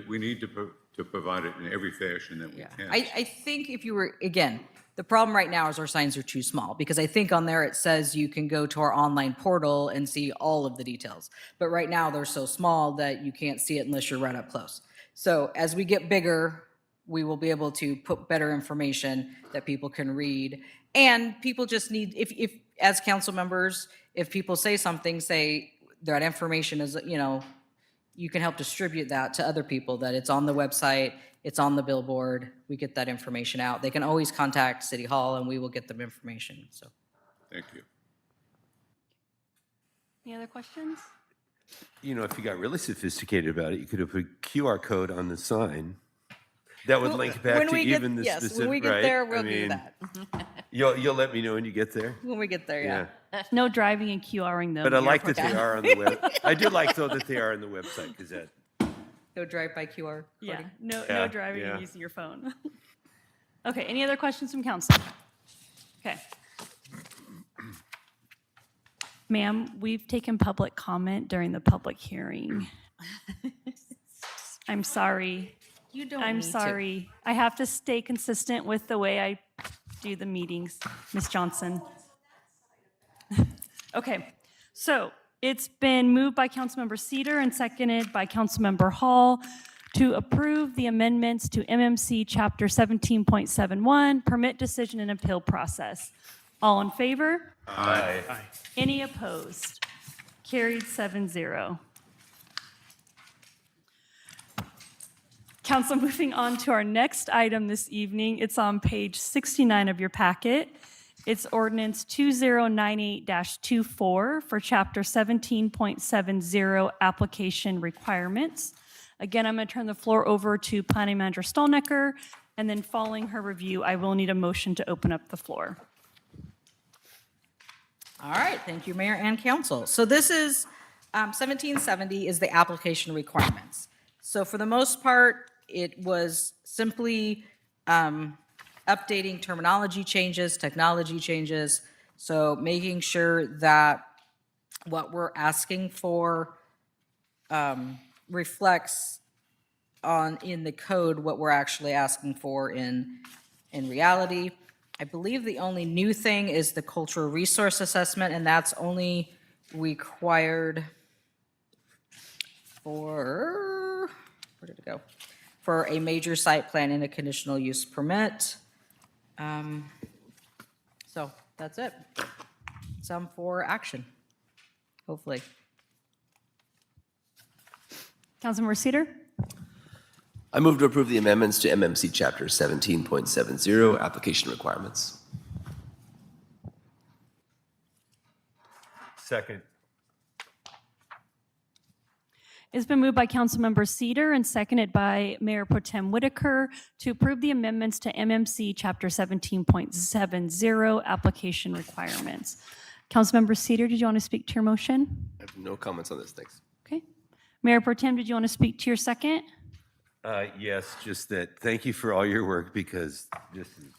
we need to provide it in every fashion that we can. I think if you were, again, the problem right now is our signs are too small, because I think on there it says you can go to our online portal and see all of the details. But right now they're so small that you can't see it unless you're right up close. So as we get bigger, we will be able to put better information that people can read. And people just need, if as council members, if people say something, say that information is, you can help distribute that to other people, that it's on the website, it's on the billboard, we get that information out. They can always contact City Hall and we will get them information, so. Thank you. Any other questions? If you got really sophisticated about it, you could have put a QR code on the sign that would link back When to we get- even the yes, specific, when we get right? there, I we'll do mean, that. You'll let me know when you get there? When we get there, yeah. No driving and QRing them. But I here like for that they are on the web. I do like, though, that they are on the website, because that, Go drive by QR. Yeah, coding. no Yeah, driving yeah. and using your phone. Okay, any other questions from council? Okay. Ma'am, we've taken public comment during the public hearing. I'm sorry. You don't I'm need to. sorry. I have to stay consistent with the way I do the meetings, Ms. Johnson. Okay, so it's been moved by Councilmember Cedar and seconded by Councilmember Hall to approve the amendments to MMC Chapter 17.71, Permit Decision and Appeal Process. All in favor? Aye. Any opposed? Carried 7-0. Council, moving on to our next item this evening. It's on page 69 of your packet. It's ordinance 2098-24 for Chapter 17.70 application requirements. Again, I'm going to turn the floor over to Planning Manager Stolnecker, and then following her review, I will need a motion to open up the floor. All right, thank you, Mayor and Council. So this is, 1770 is the application requirements. So for the most part, it was simply updating terminology changes, technology changes, so making sure that what we're asking for reflects in the code what we're actually asking for in reality. I believe the only new thing is the cultural resource assessment, and that's only required for, where did it go? For a major site plan and a conditional use permit. So that's it. Some for action, hopefully. Councilmember Cedar? I move to approve the amendments to MMC Chapter 17.70 application requirements. Second. It's been moved by Councilmember Cedar and seconded by Mayor Pro Tem Whitaker to approve the amendments to MMC Chapter 17.70 application requirements. Councilmember Cedar, did you want to speak to your motion? I have no comments on this, thanks. Okay. Mayor Pro Tem, did you want to speak to your second? Yes, just that, thank you for all your work because this is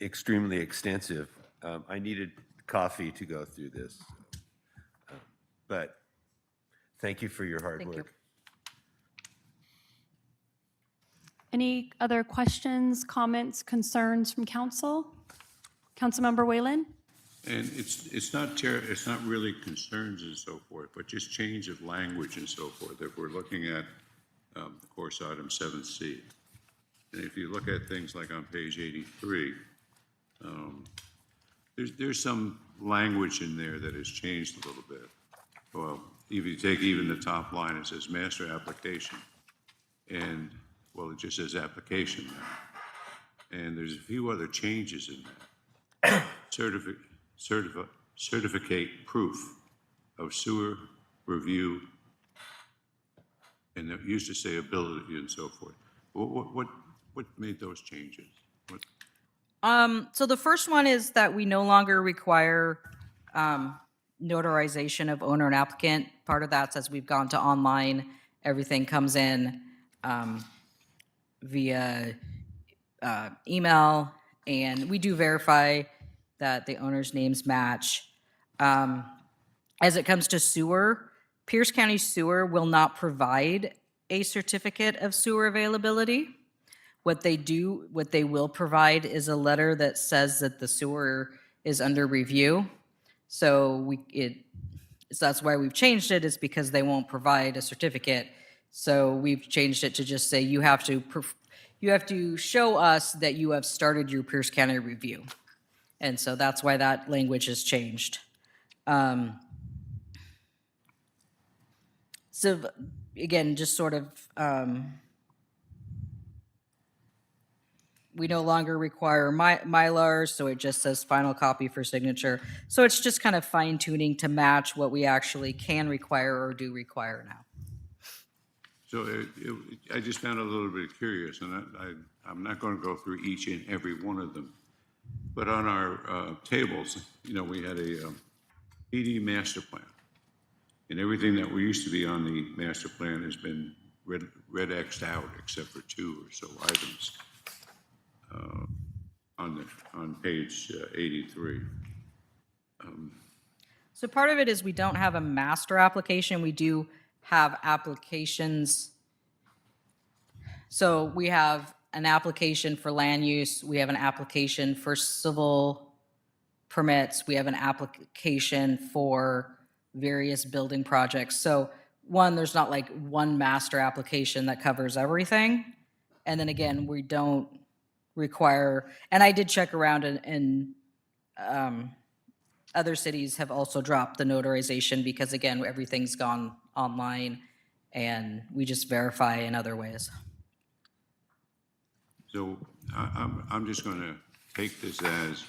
extremely extensive. I needed coffee to go through this. But thank you for your hard Thank you. work. Any other questions, comments, concerns from council? Councilmember Whalen? And it's not really concerns and so forth, but just change of language and so forth. If we're looking at, of course, item 7C. And if you look at things like on page 83, there's some language in there that has changed a little bit. Well, if you take even the top line, it says master application. And, well, it just says application now. And there's a few other changes in that. Certificate proof of sewer review, and it used to say ability and so forth. What made those changes? So the first one is that we no longer require notarization of owner and applicant. Part of that's as we've gone to online, everything comes in via email, and we do verify that the owner's names match. As it comes to sewer, Pierce County Sewer will not provide a certificate of sewer availability. What they will provide is a letter that says that the sewer is under review. So that's why we've changed it, is because they won't provide a certificate. So we've changed it to just say you have to show us that you have started your Pierce County review. And so that's why that language has changed. So again, just sort of, we no longer require Mylar, so it just says final copy for signature. So it's just kind of fine tuning to match what we actually can require or do require now. So I just found it a little bit curious, and I'm not going to go through each and every one of them. But on our tables, we had a PD master plan. And everything that used to be on the master plan has been red X'd out, except for 2 or so items on page 83. So part of it is we don't have a master application. We do have applications. So we have an application for land use. We have an application for civil permits. We have an application for various building projects. So one, there's not like one master application that covers everything. And then again, we don't require, and I did check around and other cities have also dropped the notarization because again, everything's gone online and we just verify in other ways. So I'm just going to take this as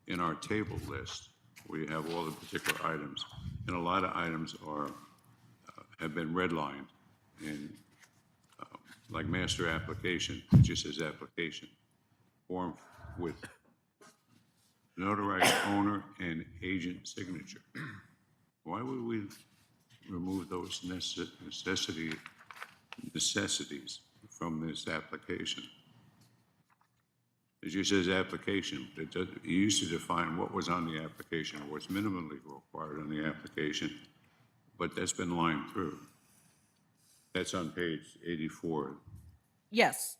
in our table list, we have all the particular items, and a lot of items are, have been redlined, and like master application, it just says application, form with notarized owner and agent signature. Why would we remove those necessities from this application? It just says application. It used to define what was on the application or what's minimally required on the application, but that's been lined through. That's on page 84. Yes,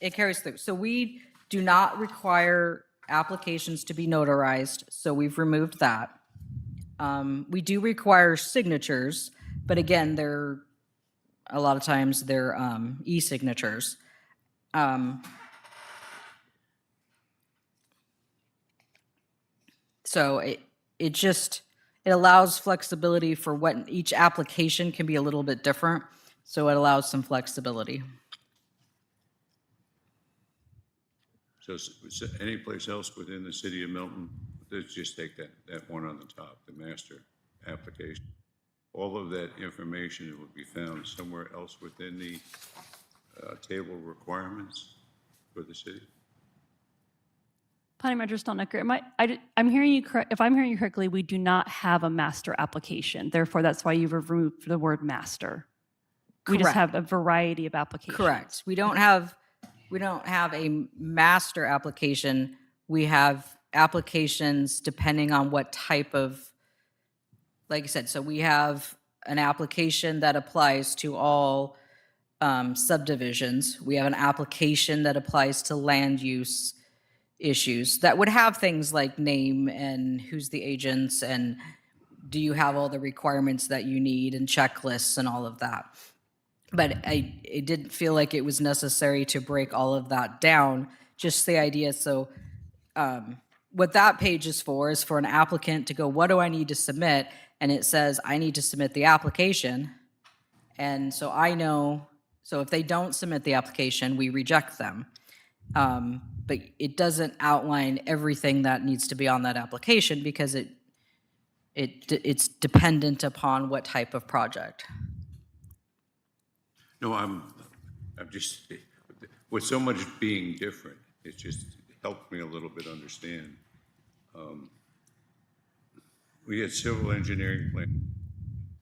it carries through. So we do not require applications to be notarized, so we've removed that. We do require signatures, but again, they're, a lot of times they're e-signatures. So it just, it allows flexibility for what each application can be a little bit different. So it allows some flexibility. So any place else within the city of Milton, let's just take that one on the top, the master application. All of that information will be found somewhere else within the table of requirements for the city? Planning Manager Stalnecker, I'm hearing you correct. If I'm hearing you correctly, we do not have a master application. Therefore, that's why you've removed the word master. We just have a variety of applications. Correct. We don't have a master application. We have applications depending on what type of, like I said, so we have an application that applies to all subdivisions. We have an application that applies to land use issues that would have things like name and who's the agents and do you have all the requirements that you need and checklists and all of that. But it didn't feel like it was necessary to break all of that down, just the idea. So what that page is for an applicant to go, what do I need to submit? And it says, I need to submit the application. And so I know, so if they don't submit the application, we reject them. But it doesn't outline everything that needs to be on that application because it's dependent upon what type of project. No, I'm just, with so much being different, it just helped me a little bit understand. We had civil engineering plan,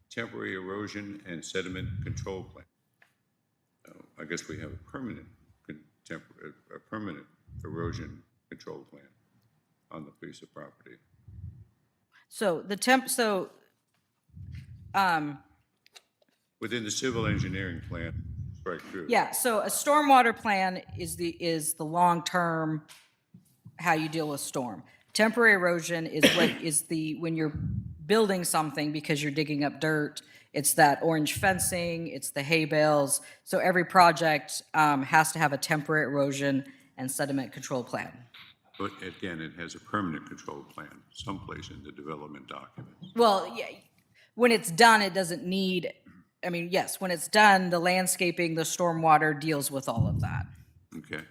temporary erosion and sediment control plan. I guess we have a permanent erosion control plan on the piece of property. So Within the civil engineering plan, strike through. yeah, so a stormwater plan is the long-term, how you deal with storm. Temporary erosion is when you're building something because you're digging up dirt. It's that orange fencing, it's the hay bales. So every project has to have a temporary erosion and sediment control plan. But again, it has a permanent control plan someplace in the development documents. Well, yeah, when it's done, it doesn't need, I mean, yes, when it's done, the landscaping, the stormwater deals with all of that. Okay.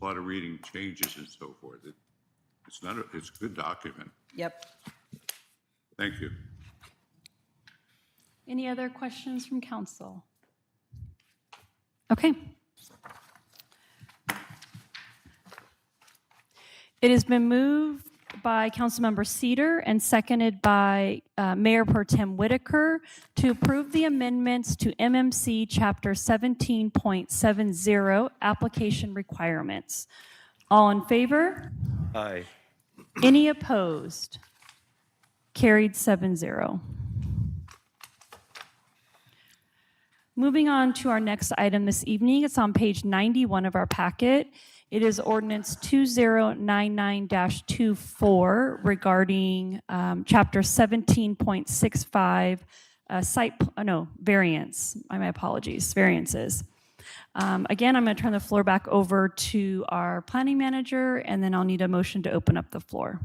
A lot of reading changes and so forth. It's a good document. Yep. Thank you. Any other questions from council? Okay. It has been moved by Councilmember Cedar and seconded by Mayor Pro Tem Whitaker to approve the amendments to MMC Chapter 17.70 Application Requirements. All in favor? Aye. Any opposed? Carried 7-0. Moving on to our next item this evening, it's on page 91 of our packet. It is ordinance 2099-24 regarding chapter 17.65 variance. My apologies, variances. Again, I'm going to turn the floor back over to our planning manager, and then I'll need a motion to open up the floor.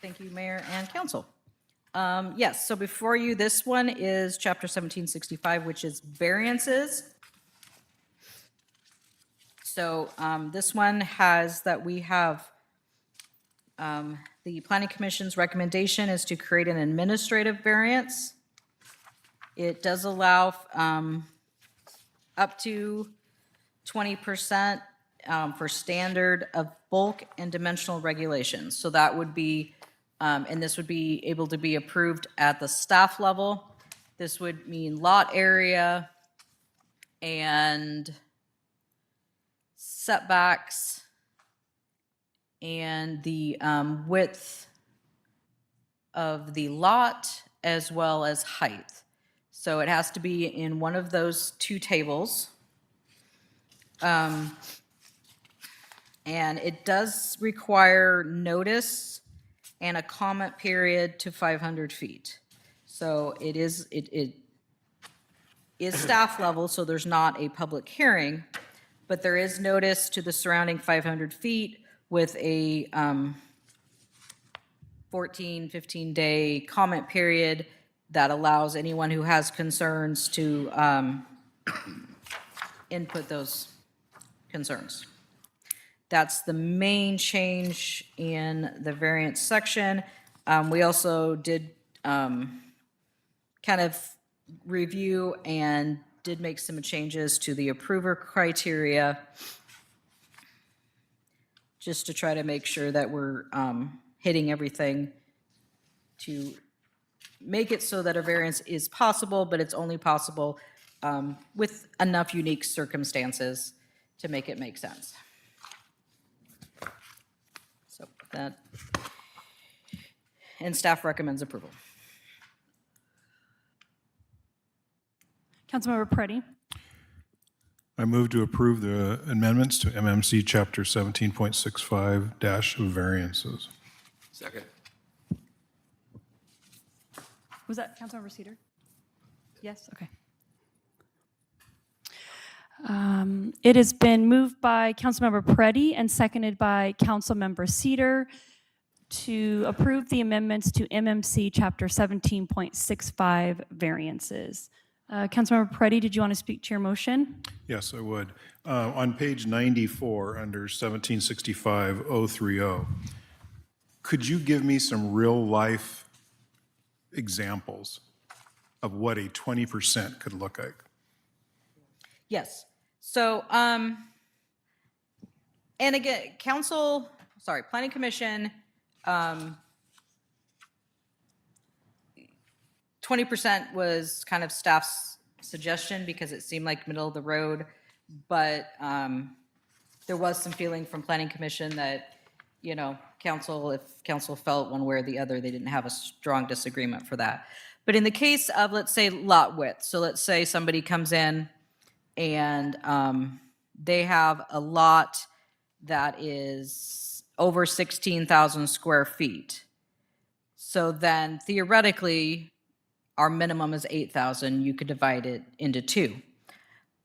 Thank you, Mayor and Council. Yes, so before you, this one is Chapter 1765, which is variances. So this one has that we have, the Planning Commission's recommendation is to create an administrative variance. It does allow up to 20% for standard of bulk and dimensional regulations. So that would be, and this would be able to be approved at the staff level. This would mean lot area and setbacks and the width of the lot as well as height. So it has to be in one of those two tables. And it does require notice and a comment period to 500 feet. So it is staff level, so there's not a public hearing, but there is notice to the surrounding 500 feet with a 14, 15-day comment period that allows anyone who has concerns to input those concerns. That's the main change in the variance section. We also did kind of review and did make some changes to the approver criteria just to try to make sure that we're hitting everything to make it so that a variance is possible, but it's only possible with enough unique circumstances to make it make sense. So that, and staff recommends approval. Councilmember Preddy. I move to approve the amendments to MMC Chapter 17.65- variances. Second. Was that Councilmember Cedar? Yes, okay. It has been moved by Councilmember Preddy and seconded by Councilmember Cedar to approve the amendments to MMC Chapter 17.65 variances. Councilmember Preddy, did you want to speak to your motion? Yes, I would. On page 94, under 1765-030, could you give me some real-life examples of what a 20% could look like? Yes. So, and again, Planning Commission, 20% was kind of staff's suggestion because it seemed like middle of the road, but there was some feeling from Planning Commission that, you know, if council felt one way or the other, they didn't have a strong disagreement for that. But in the case of, let's say, lot width, so let's say somebody comes in and they have a lot that is over 16,000 square feet. So then theoretically, our minimum is 8,000. You could divide it into two.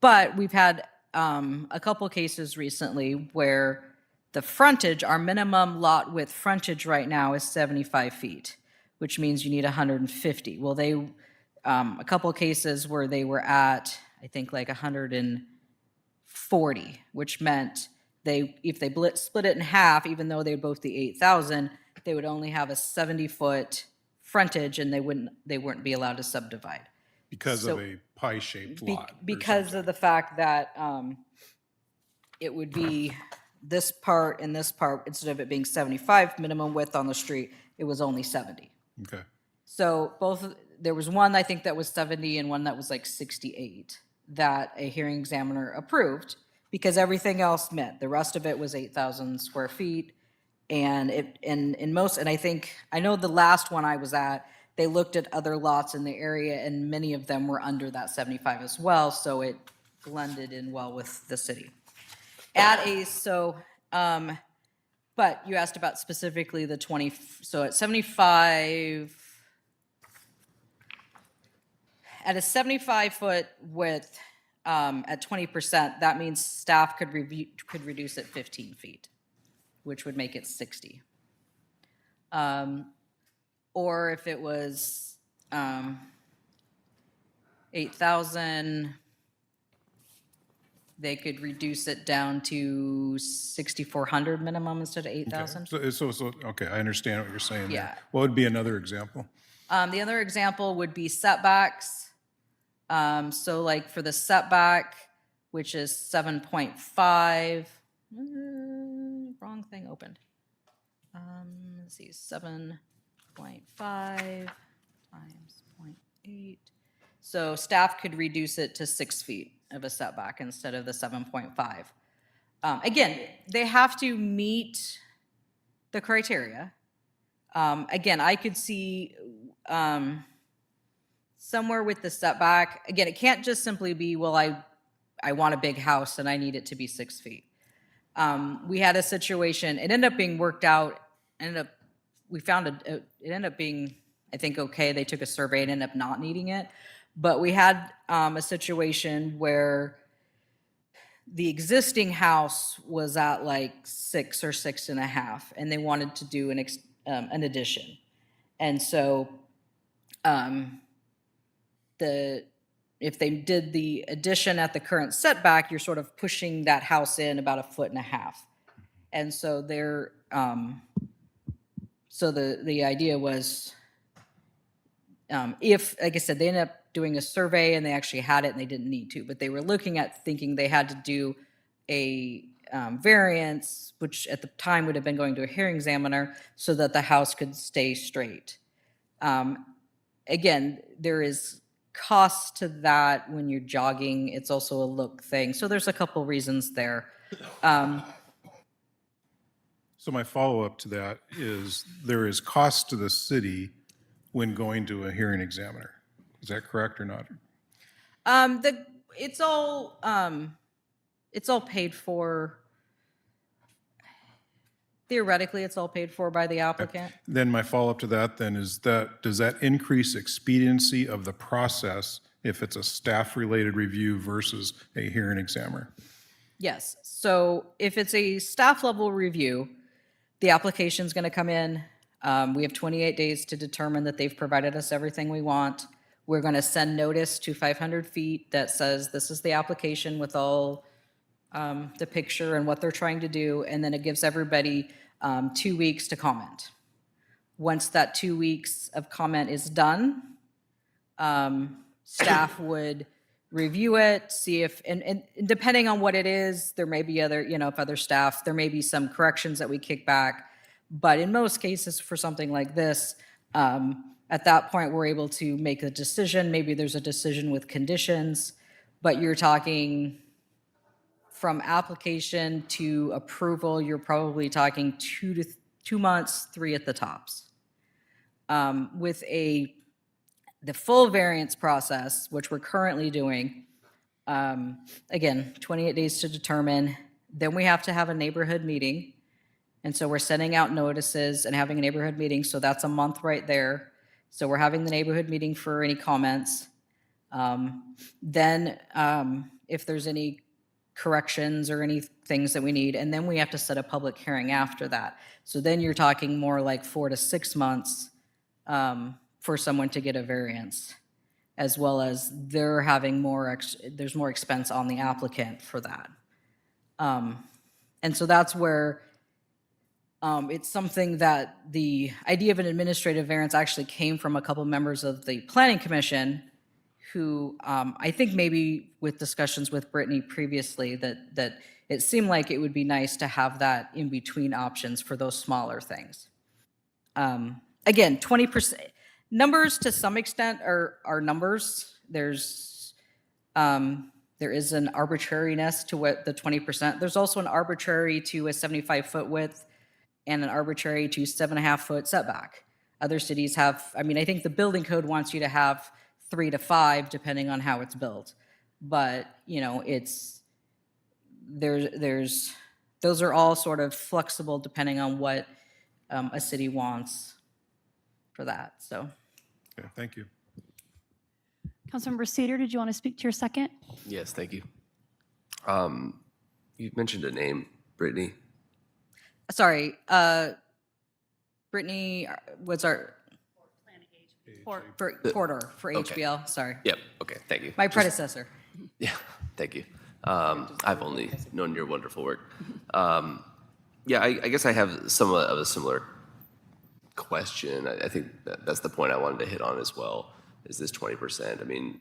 But we've had a couple cases recently where the frontage, our minimum lot width frontage right now is 75 feet, which means you need 150. Well, a couple cases where they were at, I think, like 140, which meant if they split it in half, even though they would both be 8,000, they would only have a 70-foot frontage, and they wouldn't be allowed to subdivide. Because of a pie-shaped lot. Because of the fact that it would be this part and this part, instead of it being 75 minimum width on the street, it was only 70. Okay. So there was one, I think, that was 70 and one that was like 68 that a hearing examiner approved because everything else met. The rest of it was 8,000 square feet. And in most, and I know the last one I was at, they looked at other lots in the area and many of them were under that 75 as well. So it blended in well with the city. But you asked about specifically the 20, so at 75, at a 75-foot width, at 20%, that means staff could reduce it 15 feet, which would make it 60. Or if it was 8,000, they could reduce it down to 6,400 minimum instead of 8,000. Okay, I understand what you're saying there. Yeah. What would be another example? The other example would be setbacks. So like for the setback, which is 7.5, wrong thing opened. Let's see, 7.5 times 0.8. So staff could reduce it to 6 feet of a setback instead of the 7.5. Again, they have to meet the criteria. Again, I could see somewhere with the setback, again, it can't just simply be, well, I want a big house and I need it to be 6 feet. We had a situation, it ended up being worked out, we found it ended up being, I think, okay. They took a survey and ended up not needing it. But we had a situation where the existing house was at like 6 or 6.5, and they wanted to do an addition. And so if they did the addition at the current setback, you're sort of pushing that house in about 1.5 feet. And so the idea was, if, like I said, they ended up doing a survey and they actually had it and they didn't need to, but they were looking at thinking they had to do a variance, which at the time would have been going to a hearing examiner so that the house could stay straight. Again, there is cost to that when you're jogging. It's also a look thing. So there's a couple reasons there. So my follow-up to that is there is cost to the city when going to a hearing examiner. Is that correct or not? It's all paid for. Theoretically, it's all paid for by the applicant. Then my follow-up to that then is that, does that increase expediency of the process if it's a staff-related review versus a hearing examiner? Yes. So if it's a staff level review, the application's going to come in. We have 28 days to determine that they've provided us everything we want. We're going to send notice to 500 feet that says this is the application with all the picture and what they're trying to do, and then it gives everybody 2 weeks to comment. Once that 2 weeks of comment is done, staff would review it, see if, and depending on what it is, there may be other, if other staff, there may be some corrections that we kick back. But in most cases for something like this, at that point, we're able to make a decision. Maybe there's a decision with conditions, but you're talking from application to approval, you're probably talking 2 months, 3 at the tops. With the full variance process, which we're currently doing, again, 28 days to determine, then we have to have a neighborhood meeting. And so we're sending out notices and having a neighborhood meeting, so that's a month right there. So we're having the neighborhood meeting for any comments. Then if there's any corrections or any things that we need, and then we have to set a public hearing after that. So then you're talking more like 4 to 6 months for someone to get a variance, as well as they're having there's more expense on the applicant for that. And so that's where it's something that the idea of an administrative variance actually came from a couple members of the Planning Commission who I think maybe with discussions with Brittany previously that it seemed like it would be nice to have that in between options for those smaller things. Again, 20%, numbers to some extent are numbers. There's There is an arbitrariness to what the 20%. There's also an arbitrary to a 75-foot width and an arbitrary to 7.5-foot setback. Other cities have, I mean, I think the building code wants you to have 3 to 5 depending on how it's built. But, you know, those are all sort of flexible depending on what a city wants for that, so. Okay, thank you. Councilmember Cedar, did you want to speak to your second? Yes, thank you. You mentioned a name, Brittany. Sorry, Brittany was our, Porter for Okay. HBL, sorry. Yep, okay, thank you. My predecessor. Yeah, thank you. I've only known your wonderful work. Yeah, I guess I have somewhat of a similar question. I think that's the point I wanted to hit on as well, is this 20%. I mean,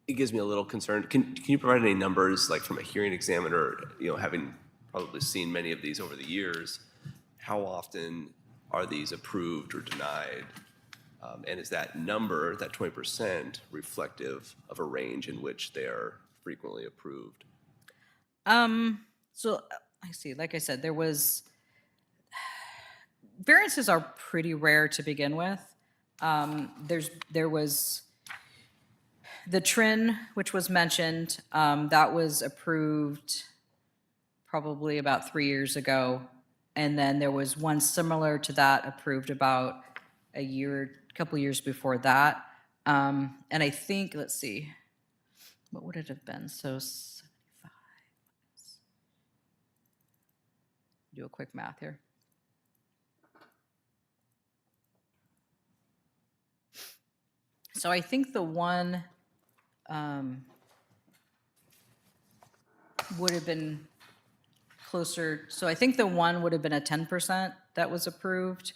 it gives me a little concern. Can you provide any numbers, like from a hearing examiner, you know, having probably seen many of these over the years, how often are these approved or denied? And is that number, that 20%, reflective of a range in which they are frequently approved? So I see, like I said, variances are pretty rare to begin with. There was the TRIN, which was mentioned, that was approved probably about 3 years ago. And then there was one similar to that approved about a couple years before that. And I think, let's see, what would it have been? So 75. Do a quick math here. So I think the one would have been closer. So I think the one would have been a 10% that was approved.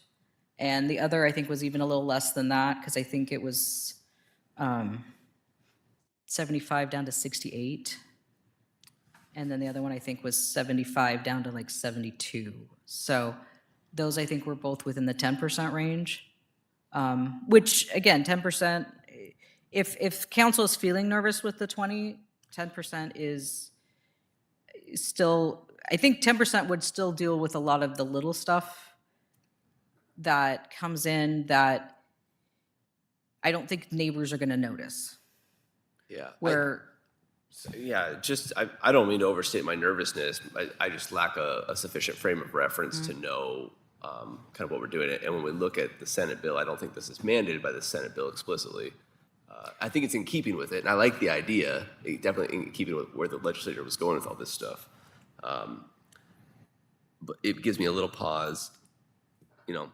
And the other, I think, was even a little less than that, because I think it was 75 down to 68. And then the other one, I think, was 75 down to like 72. So those, I think, were both within the 10% range, which, again, 10%, if council is feeling nervous with the 10% is still, I think 10% would still deal with a lot of the little stuff that comes in that I don't think neighbors are going to notice. Yeah. Where, Yeah, just, I don't mean to overstate my nervousness. I just lack a sufficient frame of reference to know kind of what we're doing. And when we look at the Senate bill, I don't think this is mandated by the Senate bill explicitly. I think it's in keeping with it, and I like the idea, definitely in keeping with where the legislature was going with all this stuff. But it gives me a little pause. You know,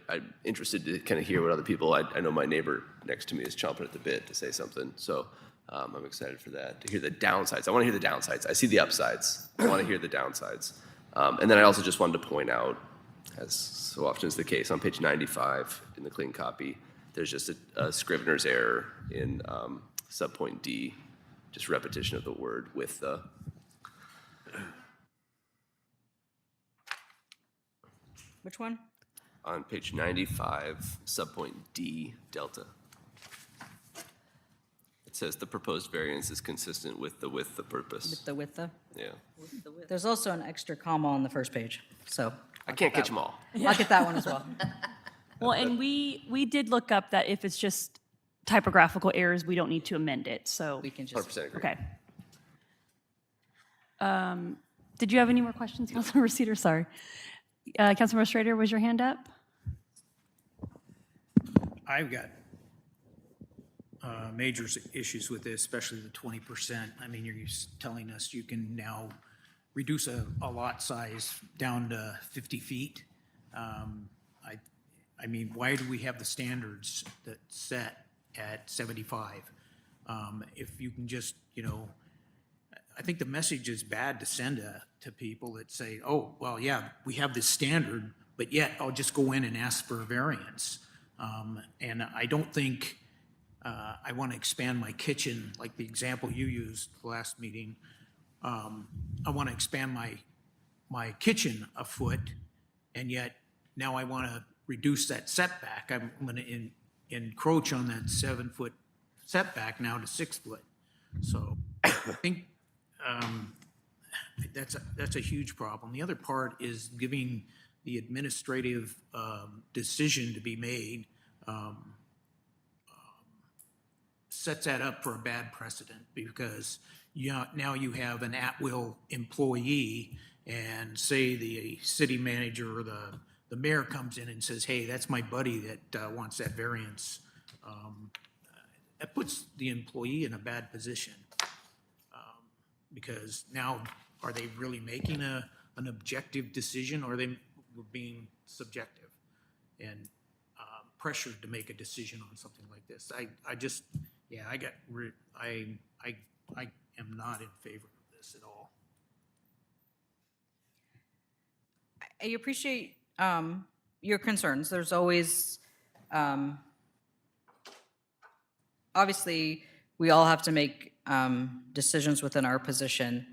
I'm interested to kind of hear what other people, I know my neighbor next to me is chomping at the bit to say something, so I'm excited for that, to hear the downsides. I want to hear the downsides. I see the upsides. I want to hear the downsides. And then I also just wanted to point out, as so often is the case, on page 95 in the clean copy, there's just a Scrivener's error in subpoint D, just repetition of the word with the. which one? On page 95, subpoint D, delta. It says the proposed variance is consistent with the purpose. With the? Yeah. There's also an extra comma on the first page, so. I can't catch them all. I'll get that one as well. Well, and we did look up that if it's just typographical errors, we don't need to amend it, so. We can just. 100% agree. Okay. Did you have any more questions, Councilmember Cedar? Sorry. Councilmember Schrader, was your hand up? I've got major issues with this, especially the 20%. I mean, you're telling us you can now reduce a lot size down to 50 feet. I mean, why do we have the standards that set at 75? If you can just, you know, I think the message is bad to send to people that say, oh, well, yeah, we have this standard, but yet I'll just go in and ask for a variance. And I don't think I want to expand my kitchen, like the example you used last meeting. I want to expand my kitchen a foot, and yet now I want to reduce that setback. I'm going to encroach on that 7-foot setback now to 6 foot. So I think that's a huge problem. The other part is giving the administrative decision to be made sets that up for a bad precedent, because now you have an at-will employee, and say the city manager or the mayor comes in and says, hey, that's my buddy that wants that variance. That puts the employee in a bad position, because now, are they really making an objective decision, or are they being subjective and pressured to make a decision on something like this? I am not in favor of this at all. I appreciate your concerns. There's always, obviously, we all have to make decisions within our position,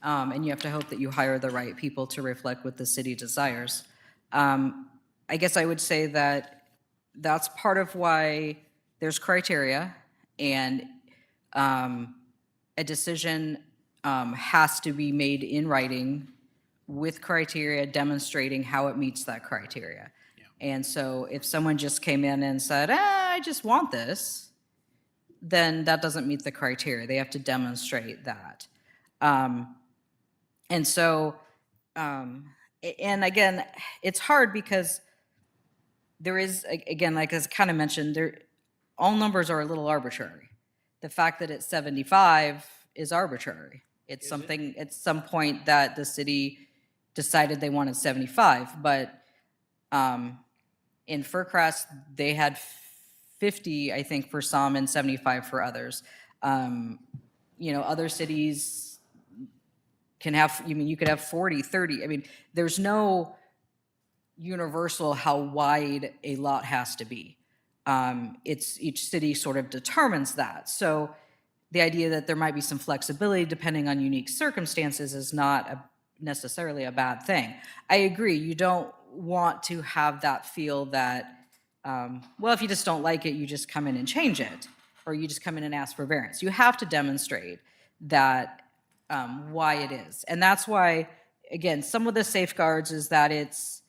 and you have to hope that you hire the right people to reflect what the city desires. I guess I would say that that's part of why there's criteria, and a decision has to be made in writing with criteria demonstrating how it meets that criteria. And so if someone just came in and said, I just want this, then that doesn't meet the criteria. They have to demonstrate that. And so, and again, it's hard because there is, again, like as kind of mentioned, all numbers are a little arbitrary. The fact that it's 75 is arbitrary. It's something, at some point that the city decided they wanted 75, but in Fircrest, they had 50, I think, for some and 75 for others. Other cities can have, you could have 40, 30. I mean, there's no universal how wide a lot has to be. It's each city sort of determines that. So the idea that there might be some flexibility depending on unique circumstances is not necessarily a bad thing. I agree. You don't want to have that feel that, if you just don't like it, you just come in and change it, or you just come in and ask for variance. You have to demonstrate that why it is. And that's why, again, some of the safeguards is that it's,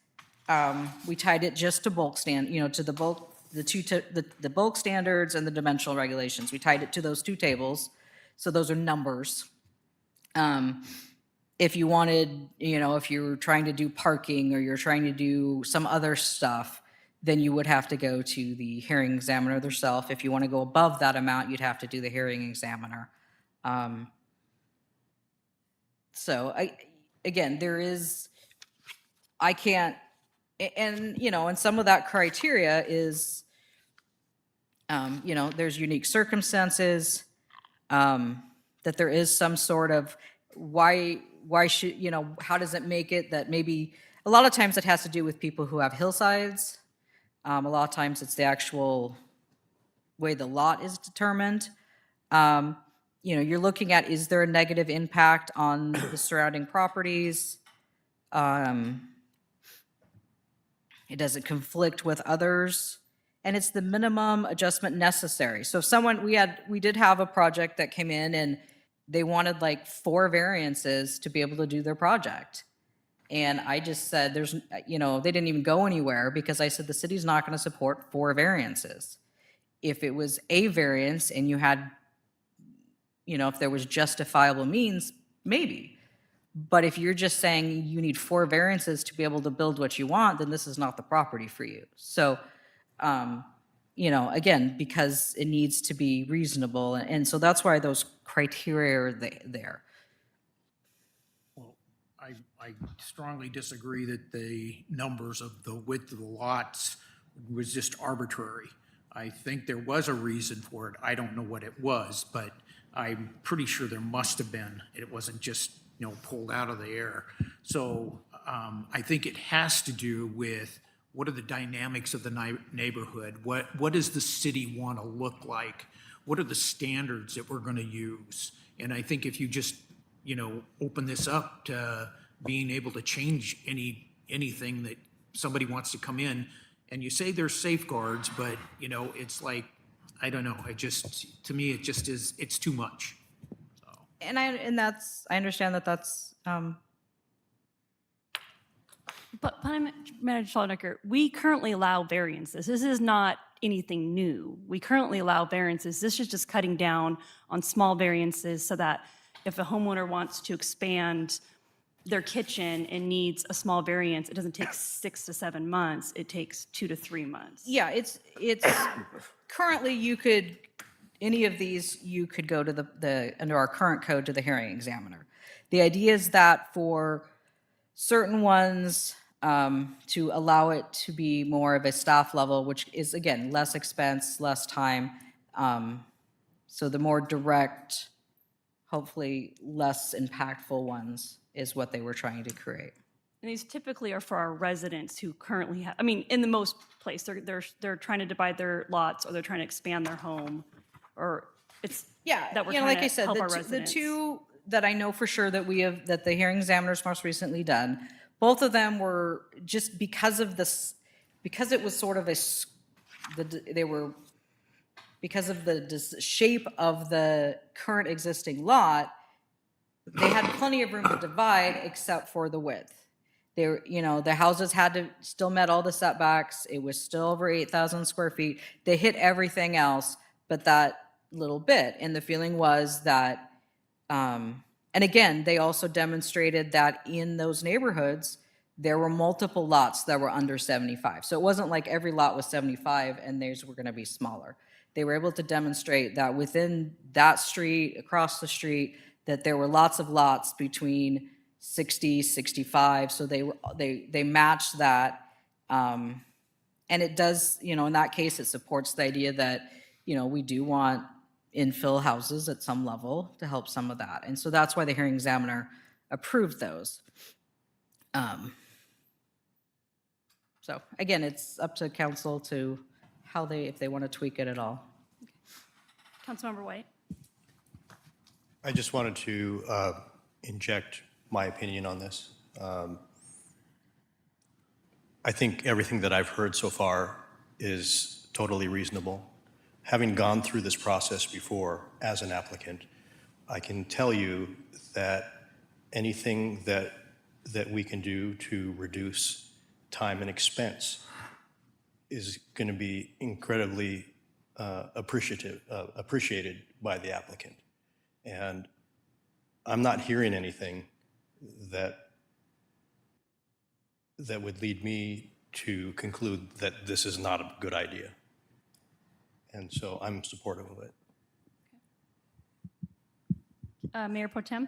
we tied it just to bulk to the bulk, the bulk standards and the dimensional regulations. We tied it to those two tables. So those are numbers. If you wanted, if you're trying to do parking or you're trying to do some other stuff, then you would have to go to the hearing examiner themselves. If you want to go above that amount, you'd have to do the hearing examiner. So again, I can't, and some of that criteria is, there's unique circumstances, that there is some sort of why should, how does it make it that maybe, a lot of times it has to do with people who have hillsides. A lot of times it's the actual way the lot is determined. You're looking at, is there a negative impact on the surrounding properties? It doesn't conflict with others, and it's the minimum adjustment necessary. So if someone, we did have a project that came in and they wanted like 4 variances to be able to do their project. And I just said, they didn't even go anywhere because I said, the city's not going to support 4 variances. If it was a variance and you had, if there was justifiable means, maybe. But if you're just saying you need 4 variances to be able to build what you want, then this is not the property for you. So, again, because it needs to be reasonable. And so that's why those criteria are there. Well, I strongly disagree that the numbers of the width of the lots was just arbitrary. I think there was a reason for it. I don't know what it was, but I'm pretty sure there must have been. It wasn't just, pulled out of the air. So I think it has to do with what are the dynamics of the neighborhood? What does the city want to look like? What are the standards that we're going to use? And I think if you just, open this up to being able to change anything that somebody wants to come in, and you say there's safeguards, but, it's like I don't know, to me, it just is, it's too much. And I understand that that's, But Manager Schottenegger, we currently allow variances. This is not anything new. We currently allow variances. This is just cutting down on small variances so that if a homeowner wants to expand their kitchen and needs a small variance, it doesn't take 6 to 7 months. It takes 2 to 3 months. yeah, it's currently any of these, you could go to under our current code to the hearing examiner. The idea is that for certain ones, to allow it to be more of a staff level, which is, again, less expense, less time. So the more direct, hopefully less impactful ones is what they were trying to create. And these typically are for our residents who currently have, I mean, in the most place, they're trying to divide their lots or they're trying to expand their home, or it's Yeah, that we're you know, trying like I to said, help our the residents. two that I know for sure that the hearing examiner's most recently done, both of them were just because of this, because it was sort of because of the shape of the current existing lot, they had plenty of room to divide except for the width. The houses still met all the setbacks. It was still over 8,000 square feet. They hit everything else but that little bit. And the feeling was that, and again, they also demonstrated that in those neighborhoods, there were multiple lots that were under 75. So it wasn't like every lot was 75 and theirs were going to be smaller. They were able to demonstrate that within that street, across the street, that there were lots of lots between 60, 65. So they matched that. And it does, in that case, it supports the idea that, we do want infill houses at some level to help some of that. And so that's why the hearing examiner approved those. So again, it's up to council to if they want to tweak it at all. Councilmember White? I just wanted to inject my opinion on this. I think everything that I've heard so far is totally reasonable. Having gone through this process before as an applicant, I can tell you that anything that we can do to reduce time and expense is going to be incredibly appreciated by the applicant. And I'm not hearing anything that would lead me to conclude that this is not a good idea. And so I'm supportive of it. Mayor Pro Tem?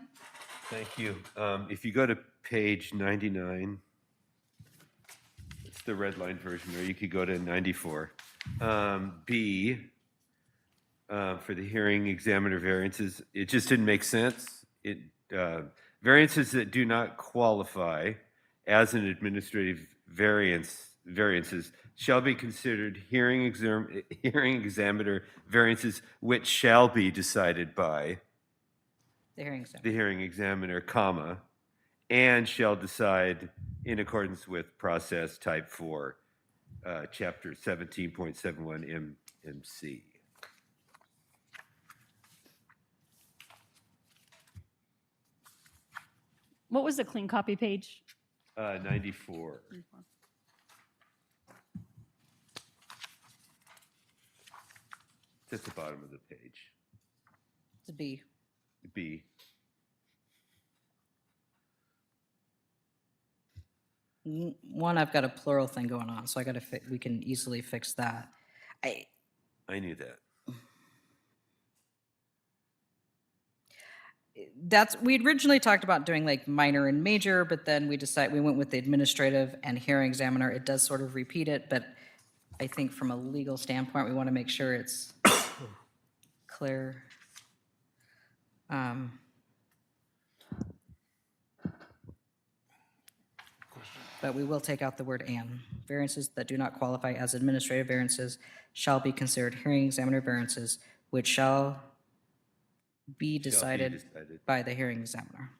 Thank you. If you go to page 99, it's the red line version, or you could go to 94. B, for the hearing examiner variances, it just didn't make sense. Variances that do not qualify as an administrative variances shall be considered hearing examiner variances, which shall be decided by The hearing examiner. the hearing examiner, comma, and shall decide in accordance with process type 4, chapter 17.71 MC. What was the clean copy page? 94. It's at the bottom of the page. It's a B. B. One, I've got a plural thing going on, so we can easily fix that. I knew that. We originally talked about doing like minor and major, but then we went with the administrative and hearing examiner. It does sort of repeat it, but I think from a legal standpoint, we want to make sure it's clear. But we will take out the word "and." Variances that do not qualify as administrative variances shall be considered hearing examiner variances, which shall be decided by the hearing examiner,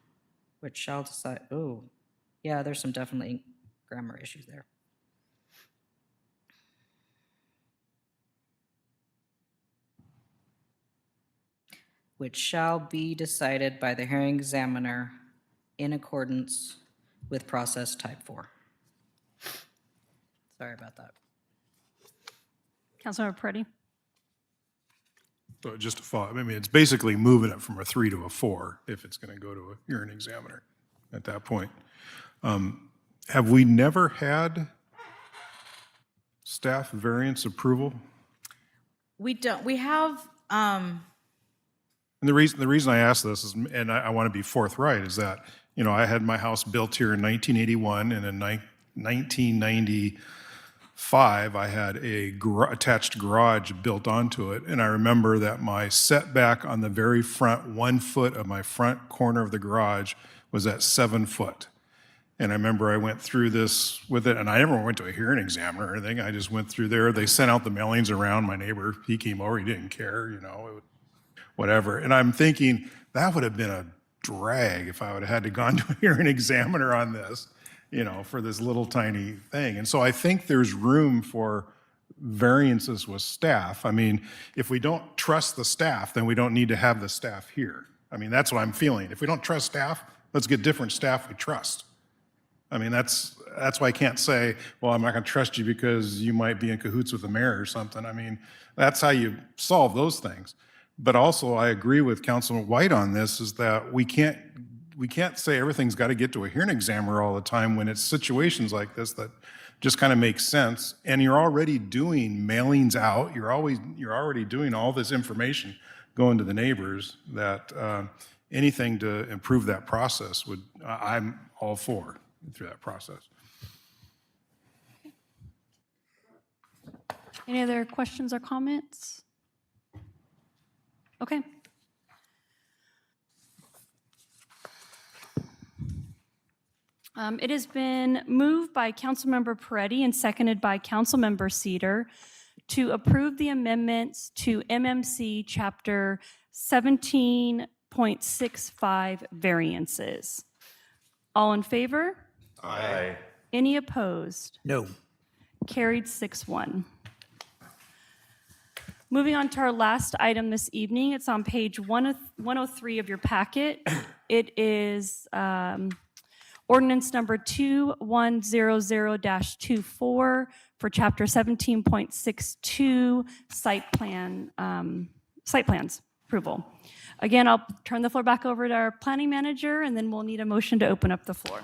which shall decide, oh, yeah, there's some definitely grammar issues there. which shall be decided by the hearing examiner in accordance with process type 4. Sorry about that. Councilmember Peretti? So just a thought, I mean, it's basically moving it from a 3 to a 4 if it's going to go to a hearing examiner at that point. Have we never had staff variance approval? We don't, we have, And the reason I ask this is, and I want to be forthright, is that, you know, I had my house built here in 1981, and in 1995, I had a attached garage built onto it, and I remember that my setback on the very front 1 foot of my front corner of the garage was at 7 foot. And I remember I went through this with it, and I never went to a hearing examiner or anything. I just went through there. They sent out the mailings around. My neighbor, he came over, he didn't care, you know, whatever. And I'm thinking, that would have been a drag if I would have had to gone to a hearing examiner on this, you know, for this little tiny thing. And so I think there's room for variances with staff. I mean, if we don't trust the staff, then we don't need to have the staff here. I mean, that's what I'm feeling. If we don't trust staff, let's get different staff we trust. I mean, that's why I can't say, well, I'm not going to trust you because you might be in cahoots with the mayor or something. I mean, that's how you solve those things. But also, I agree with Councilman White on this, is that we can't say everything's got to get to a hearing examiner all the time when it's situations like this that just kind of make sense. And you're already doing mailings out. You're already doing all this information going to the neighbors, that anything to improve that process I'm all for through that process. Any other questions or comments? Okay. It has been moved by Councilmember Peretti and seconded by Councilmember Cedar to approve the amendments to MMC Chapter 17.65 variances. All in favor? Aye. Any opposed? No. Carried 6-1. Moving on to our last item this evening, it's on page 103 of your packet. It is ordinance number 2100-24 for chapter 17.62 site plans approval. Again, I'll turn the floor back over to our planning manager, and then we'll need a motion to open up the floor.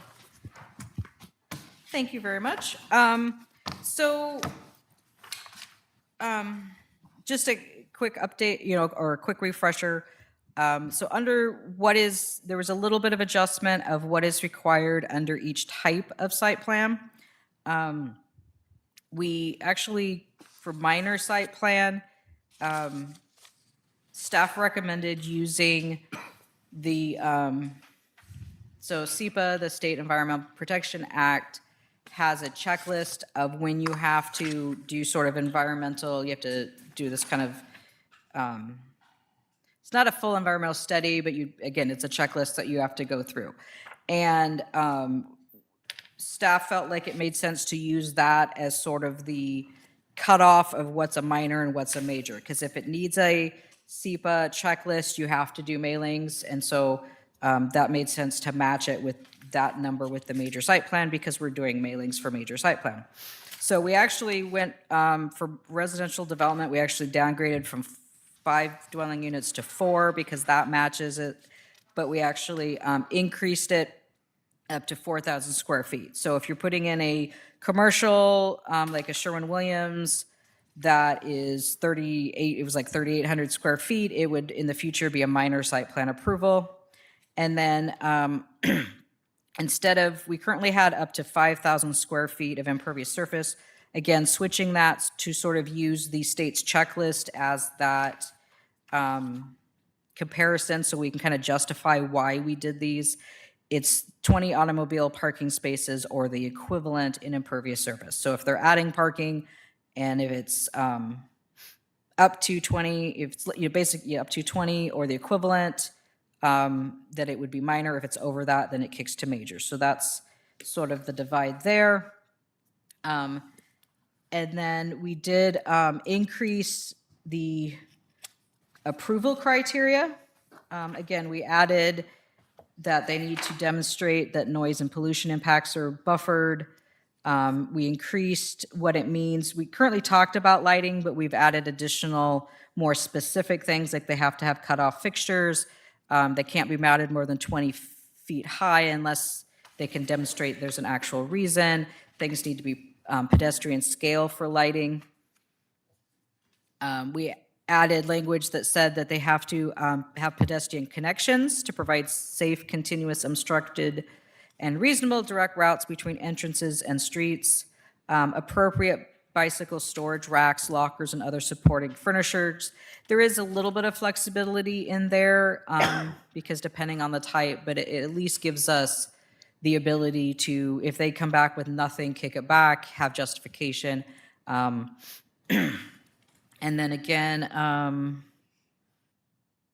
Thank you very much. Just a quick update, or a quick refresher. So under there was a little bit of adjustment of what is required under each type of site plan. We actually, for minor site plan, staff recommended using the, so SEPA, the State Environmental Protection Act, has a checklist of when you have to do sort of environmental, you have to do this kind of, it's not a full environmental study, but again, it's a checklist that you have to go through. And staff felt like it made sense to use that as sort of the cutoff of what's a minor and what's a major. Because if it needs a SEPA checklist, you have to do mailings. And so that made sense to match it with that number with the major site plan, because we're doing mailings for major site plan. So we actually went, for residential development, we actually downgraded from 5 dwelling units to 4 because that matches it. But we actually increased it up to 4,000 square feet. So if you're putting in a commercial, like a Sherwin-Williams, that is 38, it was like 3,800 square feet, it would in the future be a minor site plan approval. And then we currently had up to 5,000 square feet of impervious surface. Again, switching that to sort of use the state's checklist as that comparison, so we can kind of justify why we did these. It's 20 automobile parking spaces or the equivalent in impervious surface. So if they're adding parking, and if it's up to 20, if it's basically up to 20 or the equivalent, that it would be minor. If it's over that, then it kicks to major. So that's sort of the divide there. And then we did increase the approval criteria Again, we added that they need to demonstrate that noise and pollution impacts are buffered. We increased what it means. We currently talked about lighting, but we've added additional, more specific things, like they have to have cutoff fixtures. They can't be mounted more than 20 feet high unless they can demonstrate there's an actual reason. Things need to be pedestrian scale for lighting. We added language that said that they have to have pedestrian connections to provide safe, continuous, unobstructed, and reasonable direct routes between entrances and streets, appropriate bicycle storage racks, lockers, and other supporting furnitures. There is a little bit of flexibility in there because depending on the type, but it at least gives us the ability to, if they come back with nothing, kick it back, have justification. And then again,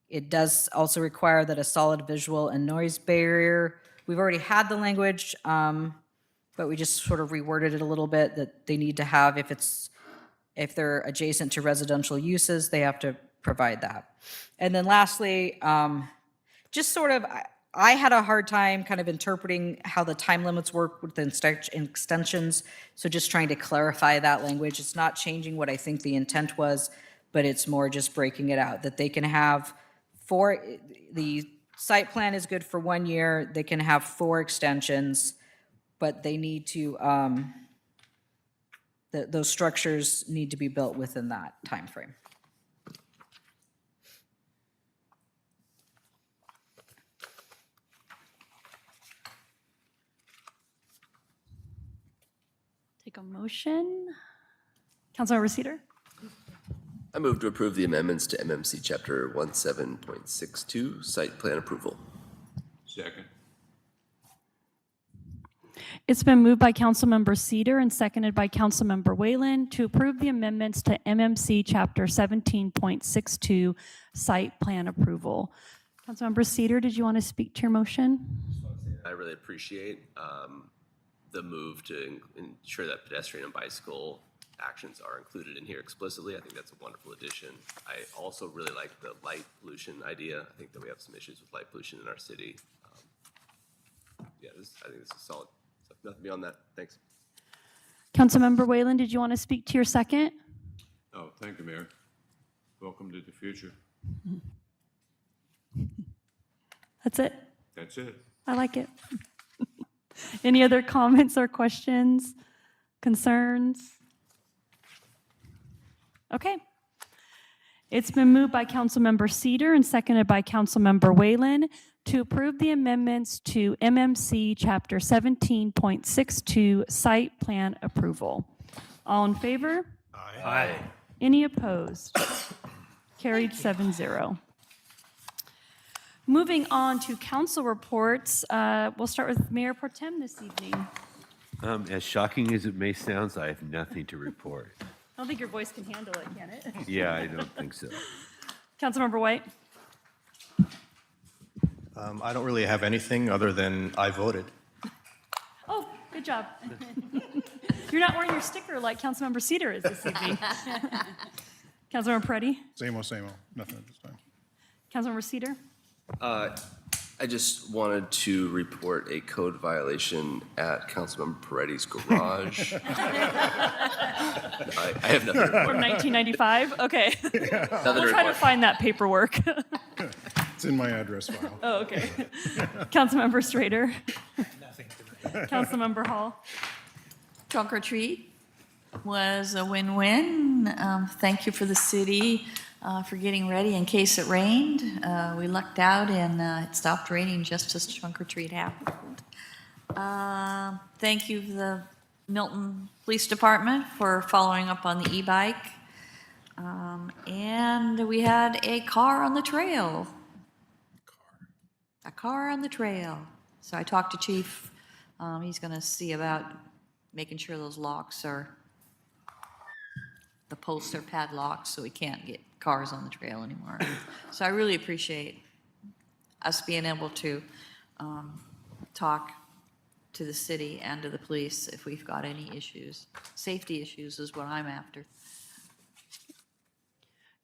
it does also require that a solid visual and noise barrier. We've already had the language, but we just sort of reworded it a little bit that they need to have, if they're adjacent to residential uses, they have to provide that. And then lastly, just sort of, I had a hard time kind of interpreting how the time limits work with the extensions. So just trying to clarify that language. It's not changing what I think the intent was, but it's more just breaking it out, that they can have the site plan is good for 1 year. They can have 4 extensions, but they need to, those structures need to be built within that time frame. Take a motion. Councilmember Cedar? I move to approve the amendments to MMC Chapter 17.62, site plan approval. Second. It's been moved by Councilmember Cedar and seconded by Councilmember Whalen to approve the amendments to MMC Chapter 17.62, site plan approval. Councilmember Cedar, did you want to speak to your motion? I really appreciate the move to ensure that pedestrian and bicycle actions are included in here explicitly. I think that's a wonderful addition. I also really like the light pollution idea. I think that we have some issues with light pollution in our city. Yeah, I think this is solid. So nothing beyond that. Thanks. Councilmember Whalen, did you want to speak to your second? Oh, thank you, Mayor. Welcome to the future. That's it? That's it. I like it. Any other comments or questions, concerns? Okay. It's been moved by Councilmember Cedar and seconded by Councilmember Whalen to approve the amendments to MMC Chapter 17.62, site plan approval. All in favor? Aye. Any opposed? Carried 7-0. Moving on to council reports, we'll start with Mayor Pro Tem this evening. As shocking as it may sound, I have nothing to report. I don't think your voice can handle it, can it? Yeah, I don't think so. Councilmember White? I don't really have anything other than I voted. Oh, good job. You're not wearing your sticker like Councilmember Cedar is this evening. Councilmember Peretti? Same old, nothing at this time. Councilmember Cedar? I just wanted to report a code violation at Councilmember Peretti's garage. I have nothing to report. From 1995? Okay. Nothing to We'll try to report. find that paperwork. It's in my address file. Oh, okay. Councilmember Strader? Nothing tonight. Councilmember Hall? Trunk or treat was a win-win. Thank you for the city for getting ready in case it rained. We lucked out and it stopped raining just as trunk or treat happened. Thank you to the Milton Police Department for following up on the e-bike. And we had a car on the trail. A car on the trail. So I talked to Chief. He's going to see about making sure those locks are, the posts are padlocked so we can't get cars on the trail anymore. So I really appreciate us being able to talk to the city and to the police if we've got any issues. Safety issues is what I'm after.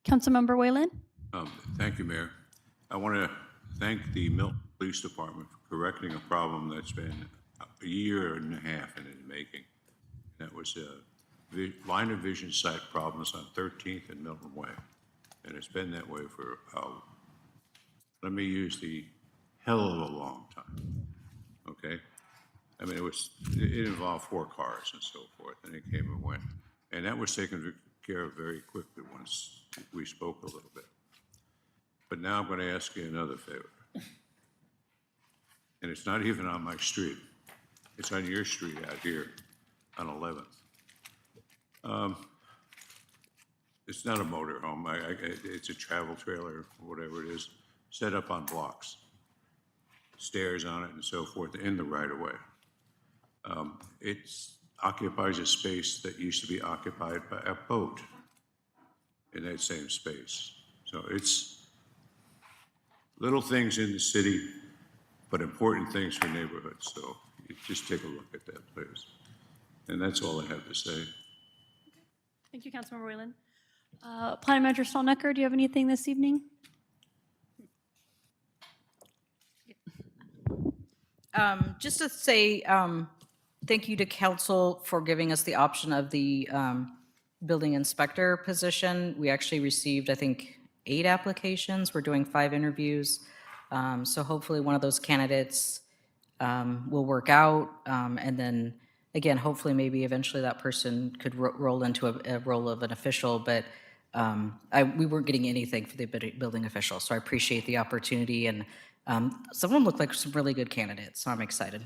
Councilmember Whalen? Thank you, Mayor. I want to thank the Milton Police Department for correcting a problem that's been a year and a half in the making. That was line of vision sight problems on 13th and Milton Way. And it's been that way for, let me use the hell of a long time, okay? I mean, it involved 4 cars and so forth, and it came and went. And that was taken care of very quickly once we spoke a little bit. But now I'm going to ask you another favor. And it's not even on my street. It's on your street out here on 11th. It's not a motor home. It's a travel trailer, whatever it is, set up on blocks, stairs on it and so forth in the right of way. It occupies a space that used to be occupied by a boat in that same space. So it's little things in the city, but important things for neighborhoods. So you just take a look at that, please. And that's all I have to say. Thank you, Councilmember Whalen. Planning Manager Stalnecker, do you have anything this evening? Just to say thank you to council for giving us the option of the building inspector position. We actually received, I think, 8 applications. We're doing 5 interviews. So hopefully one of those candidates will work out. And then, again, hopefully maybe eventually that person could roll into a role of an official. But we weren't getting anything for the building official. So I appreciate the opportunity. And some of them look like some really good candidates. So I'm excited.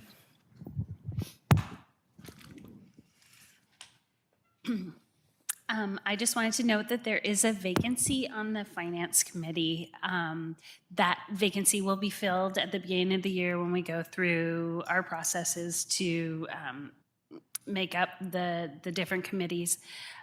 I just wanted to note that there is a vacancy on the Finance Committee. That vacancy will be filled at the beginning of the year when we go through our processes to make up the different committees.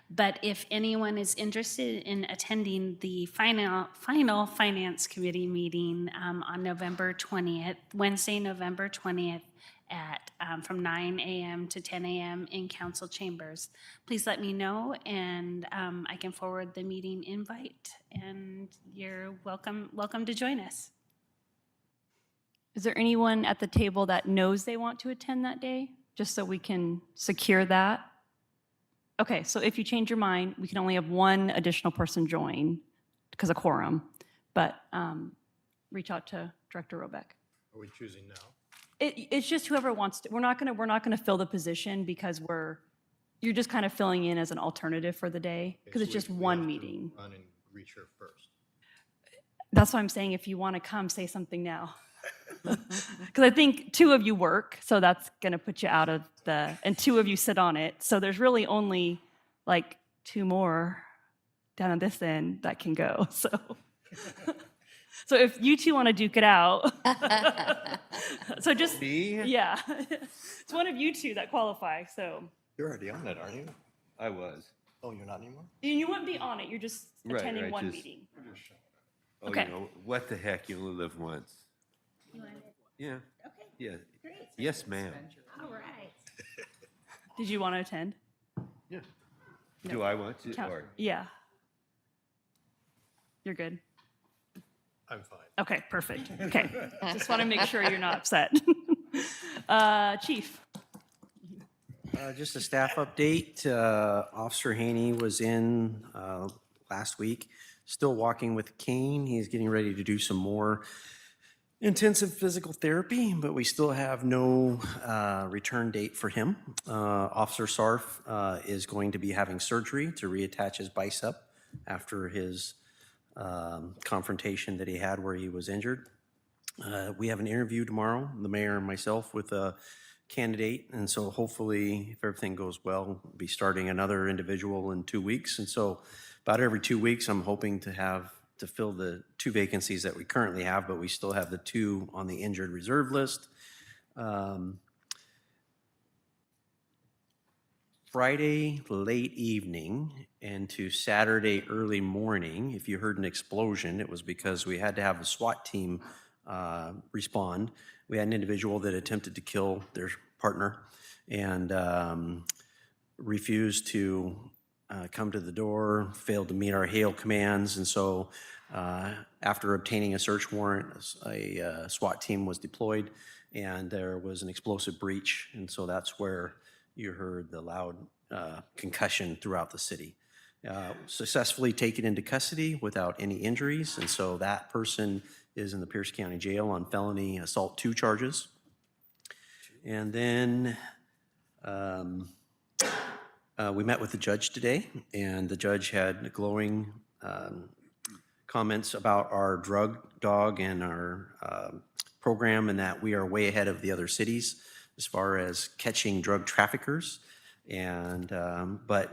But if anyone is interested in attending the final Finance Committee meeting on November 20th, Wednesday, November 20th, at from 9 a.m. to 10 a.m. in council chambers, please let me know, and I can forward the meeting invite, and you're welcome to join us. Is there anyone at the table that knows they want to attend that day, just so we can secure that? Okay, so if you change your mind, we can only have 1 additional person join because of quorum, but reach out to Director Robeck. Are we choosing now? It's just whoever wants to. We're not gonna fill the position because you're just kind of filling in as an alternative for the day because it's just one meeting. Run and reach her first. That's why I'm saying if you want to come, say something now. Because I think 2 of you work, so that's gonna put you out of and 2 of you sit on it. So there's really only like 2 more down at this end that can go. So. So if you 2 want to duke it out, so just, yeah, it's one of you 2 that qualify, so. You're already on it, aren't you? I was. Oh, you're not anymore? And you wouldn't be on it, you're just Right, attending right, one just- meeting. Oh, Okay. you know, what the heck? You only live once. Yeah. Okay. Yeah. Great. Yes, ma'am. All right. Did you want to attend? Yeah. Do I want to? Or Yeah. You're good? I'm fine. Okay, perfect. Okay, just want to make sure you're not upset. Chief? Just a staff update. Officer Haney was in last week, still walking with a cane. He's getting ready to do some more intensive physical therapy, but we still have no return date for him. Officer Sarf is going to be having surgery to reattach his bicep after his confrontation that he had where he was injured. We have an interview tomorrow, the mayor and myself, with a candidate, and so hopefully, if everything goes well, we'll be starting another individual in 2 weeks. And so about every 2 weeks, I'm hoping to fill the 2 vacancies that we currently have, but we still have the 2 on the injured reserve list. Friday late evening into Saturday early morning, if you heard an explosion, it was because we had to have a SWAT team respond. We had an individual that attempted to kill their partner and refused to come to the door, failed to meet our hail commands, and so after obtaining a search warrant, a SWAT team was deployed, and there was an explosive breach, and so that's where you heard the loud concussion throughout the city. Successfully taken into custody without any injuries, and so that person is in the Pierce County Jail on felony assault 2 charges. And then we met with the judge today, and the judge had glowing comments about our drug dog and our program, and that we are way ahead of the other cities as far as catching drug traffickers. And but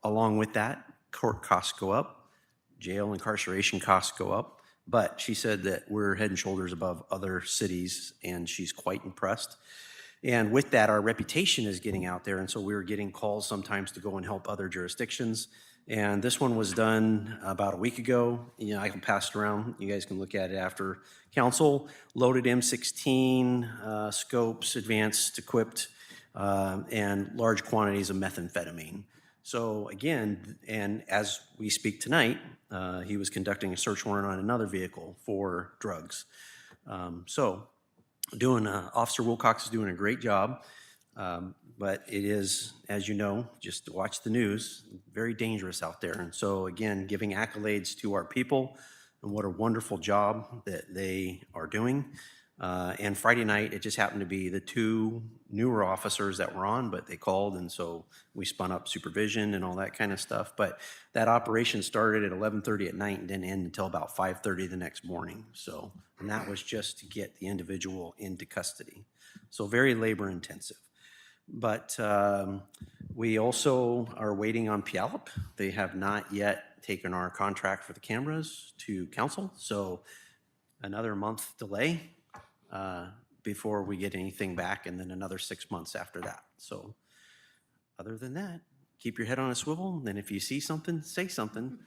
along with that, court costs go up, jail incarceration costs go up. But she said that we're head and shoulders above other cities, and she's quite impressed. And with that, our reputation is getting out there, and so we're getting calls sometimes to go and help other jurisdictions. And this one was done about a week ago. You know, I can pass it around. You guys can look at it after council. Loaded M16, scopes, advanced, equipped, and large quantities of methamphetamine. So again, and as we speak tonight, he was conducting a search warrant on another vehicle for drugs. Officer Wilcox is doing a great job, but it is, as you know, just to watch the news, very dangerous out there. And so again, giving accolades to our people and what a wonderful job that they are doing. And Friday night, it just happened to be the 2 newer officers that were on, but they called, and so we spun up supervision and all that kind of stuff. But that operation started at 11:30 at night and didn't end until about 5:30 the next morning. So, and that was just to get the individual into custody. So very labor intensive. But we also are waiting on Puyallup. They have not yet taken our contract for the cameras to council. So another month delay before we get anything back, and then another 6 months after that. So other than that, keep your head on a swivel, and if you see something, say something,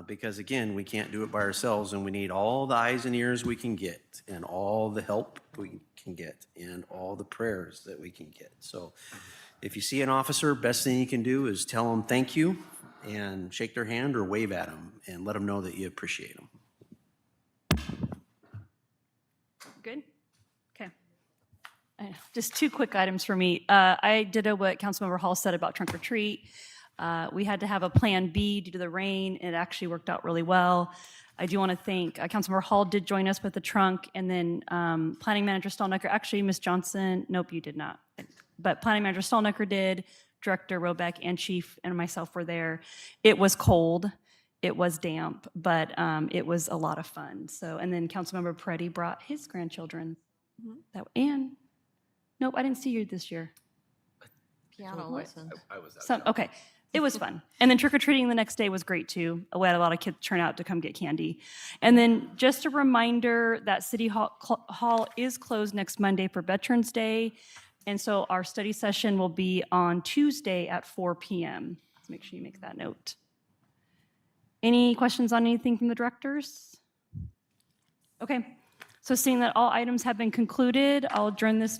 because again, we can't do it by ourselves, and we need all the eyes and ears we can get, and all the help we can get, and all the prayers that we can get. So if you see an officer, best thing you can do is tell them thank you, and shake their hand or wave at them, and let them know that you appreciate them. Good? Okay. Just 2 quick items for me. I did what Councilmember Hall said about trunk or treat. We had to have a plan B due to the rain. It actually worked out really well. I do want to thank Councilmember Hall did join us with the trunk, and then Planning Manager Stallnecker, actually Ms. Johnson, nope, you did not. But Planning Manager Stallnecker did, Director Robeck and Chief and myself were there. It was cold. It was damp, but it was a lot of fun. So, and then Councilmember Peretti brought his grandchildren. And, nope, I didn't see you this year. Piano lesson. I was out. Okay, it was fun. And then trick-or-treating the next day was great too. We had a lot of kids turn out to come get candy. And then just a reminder that City Hall is closed next Monday for Veterans Day. And so our study session will be on Tuesday at 4 p.m. So make sure you make that note. Any questions on anything from the directors? Okay, so seeing that all items have been concluded, I'll adjourn this meeting.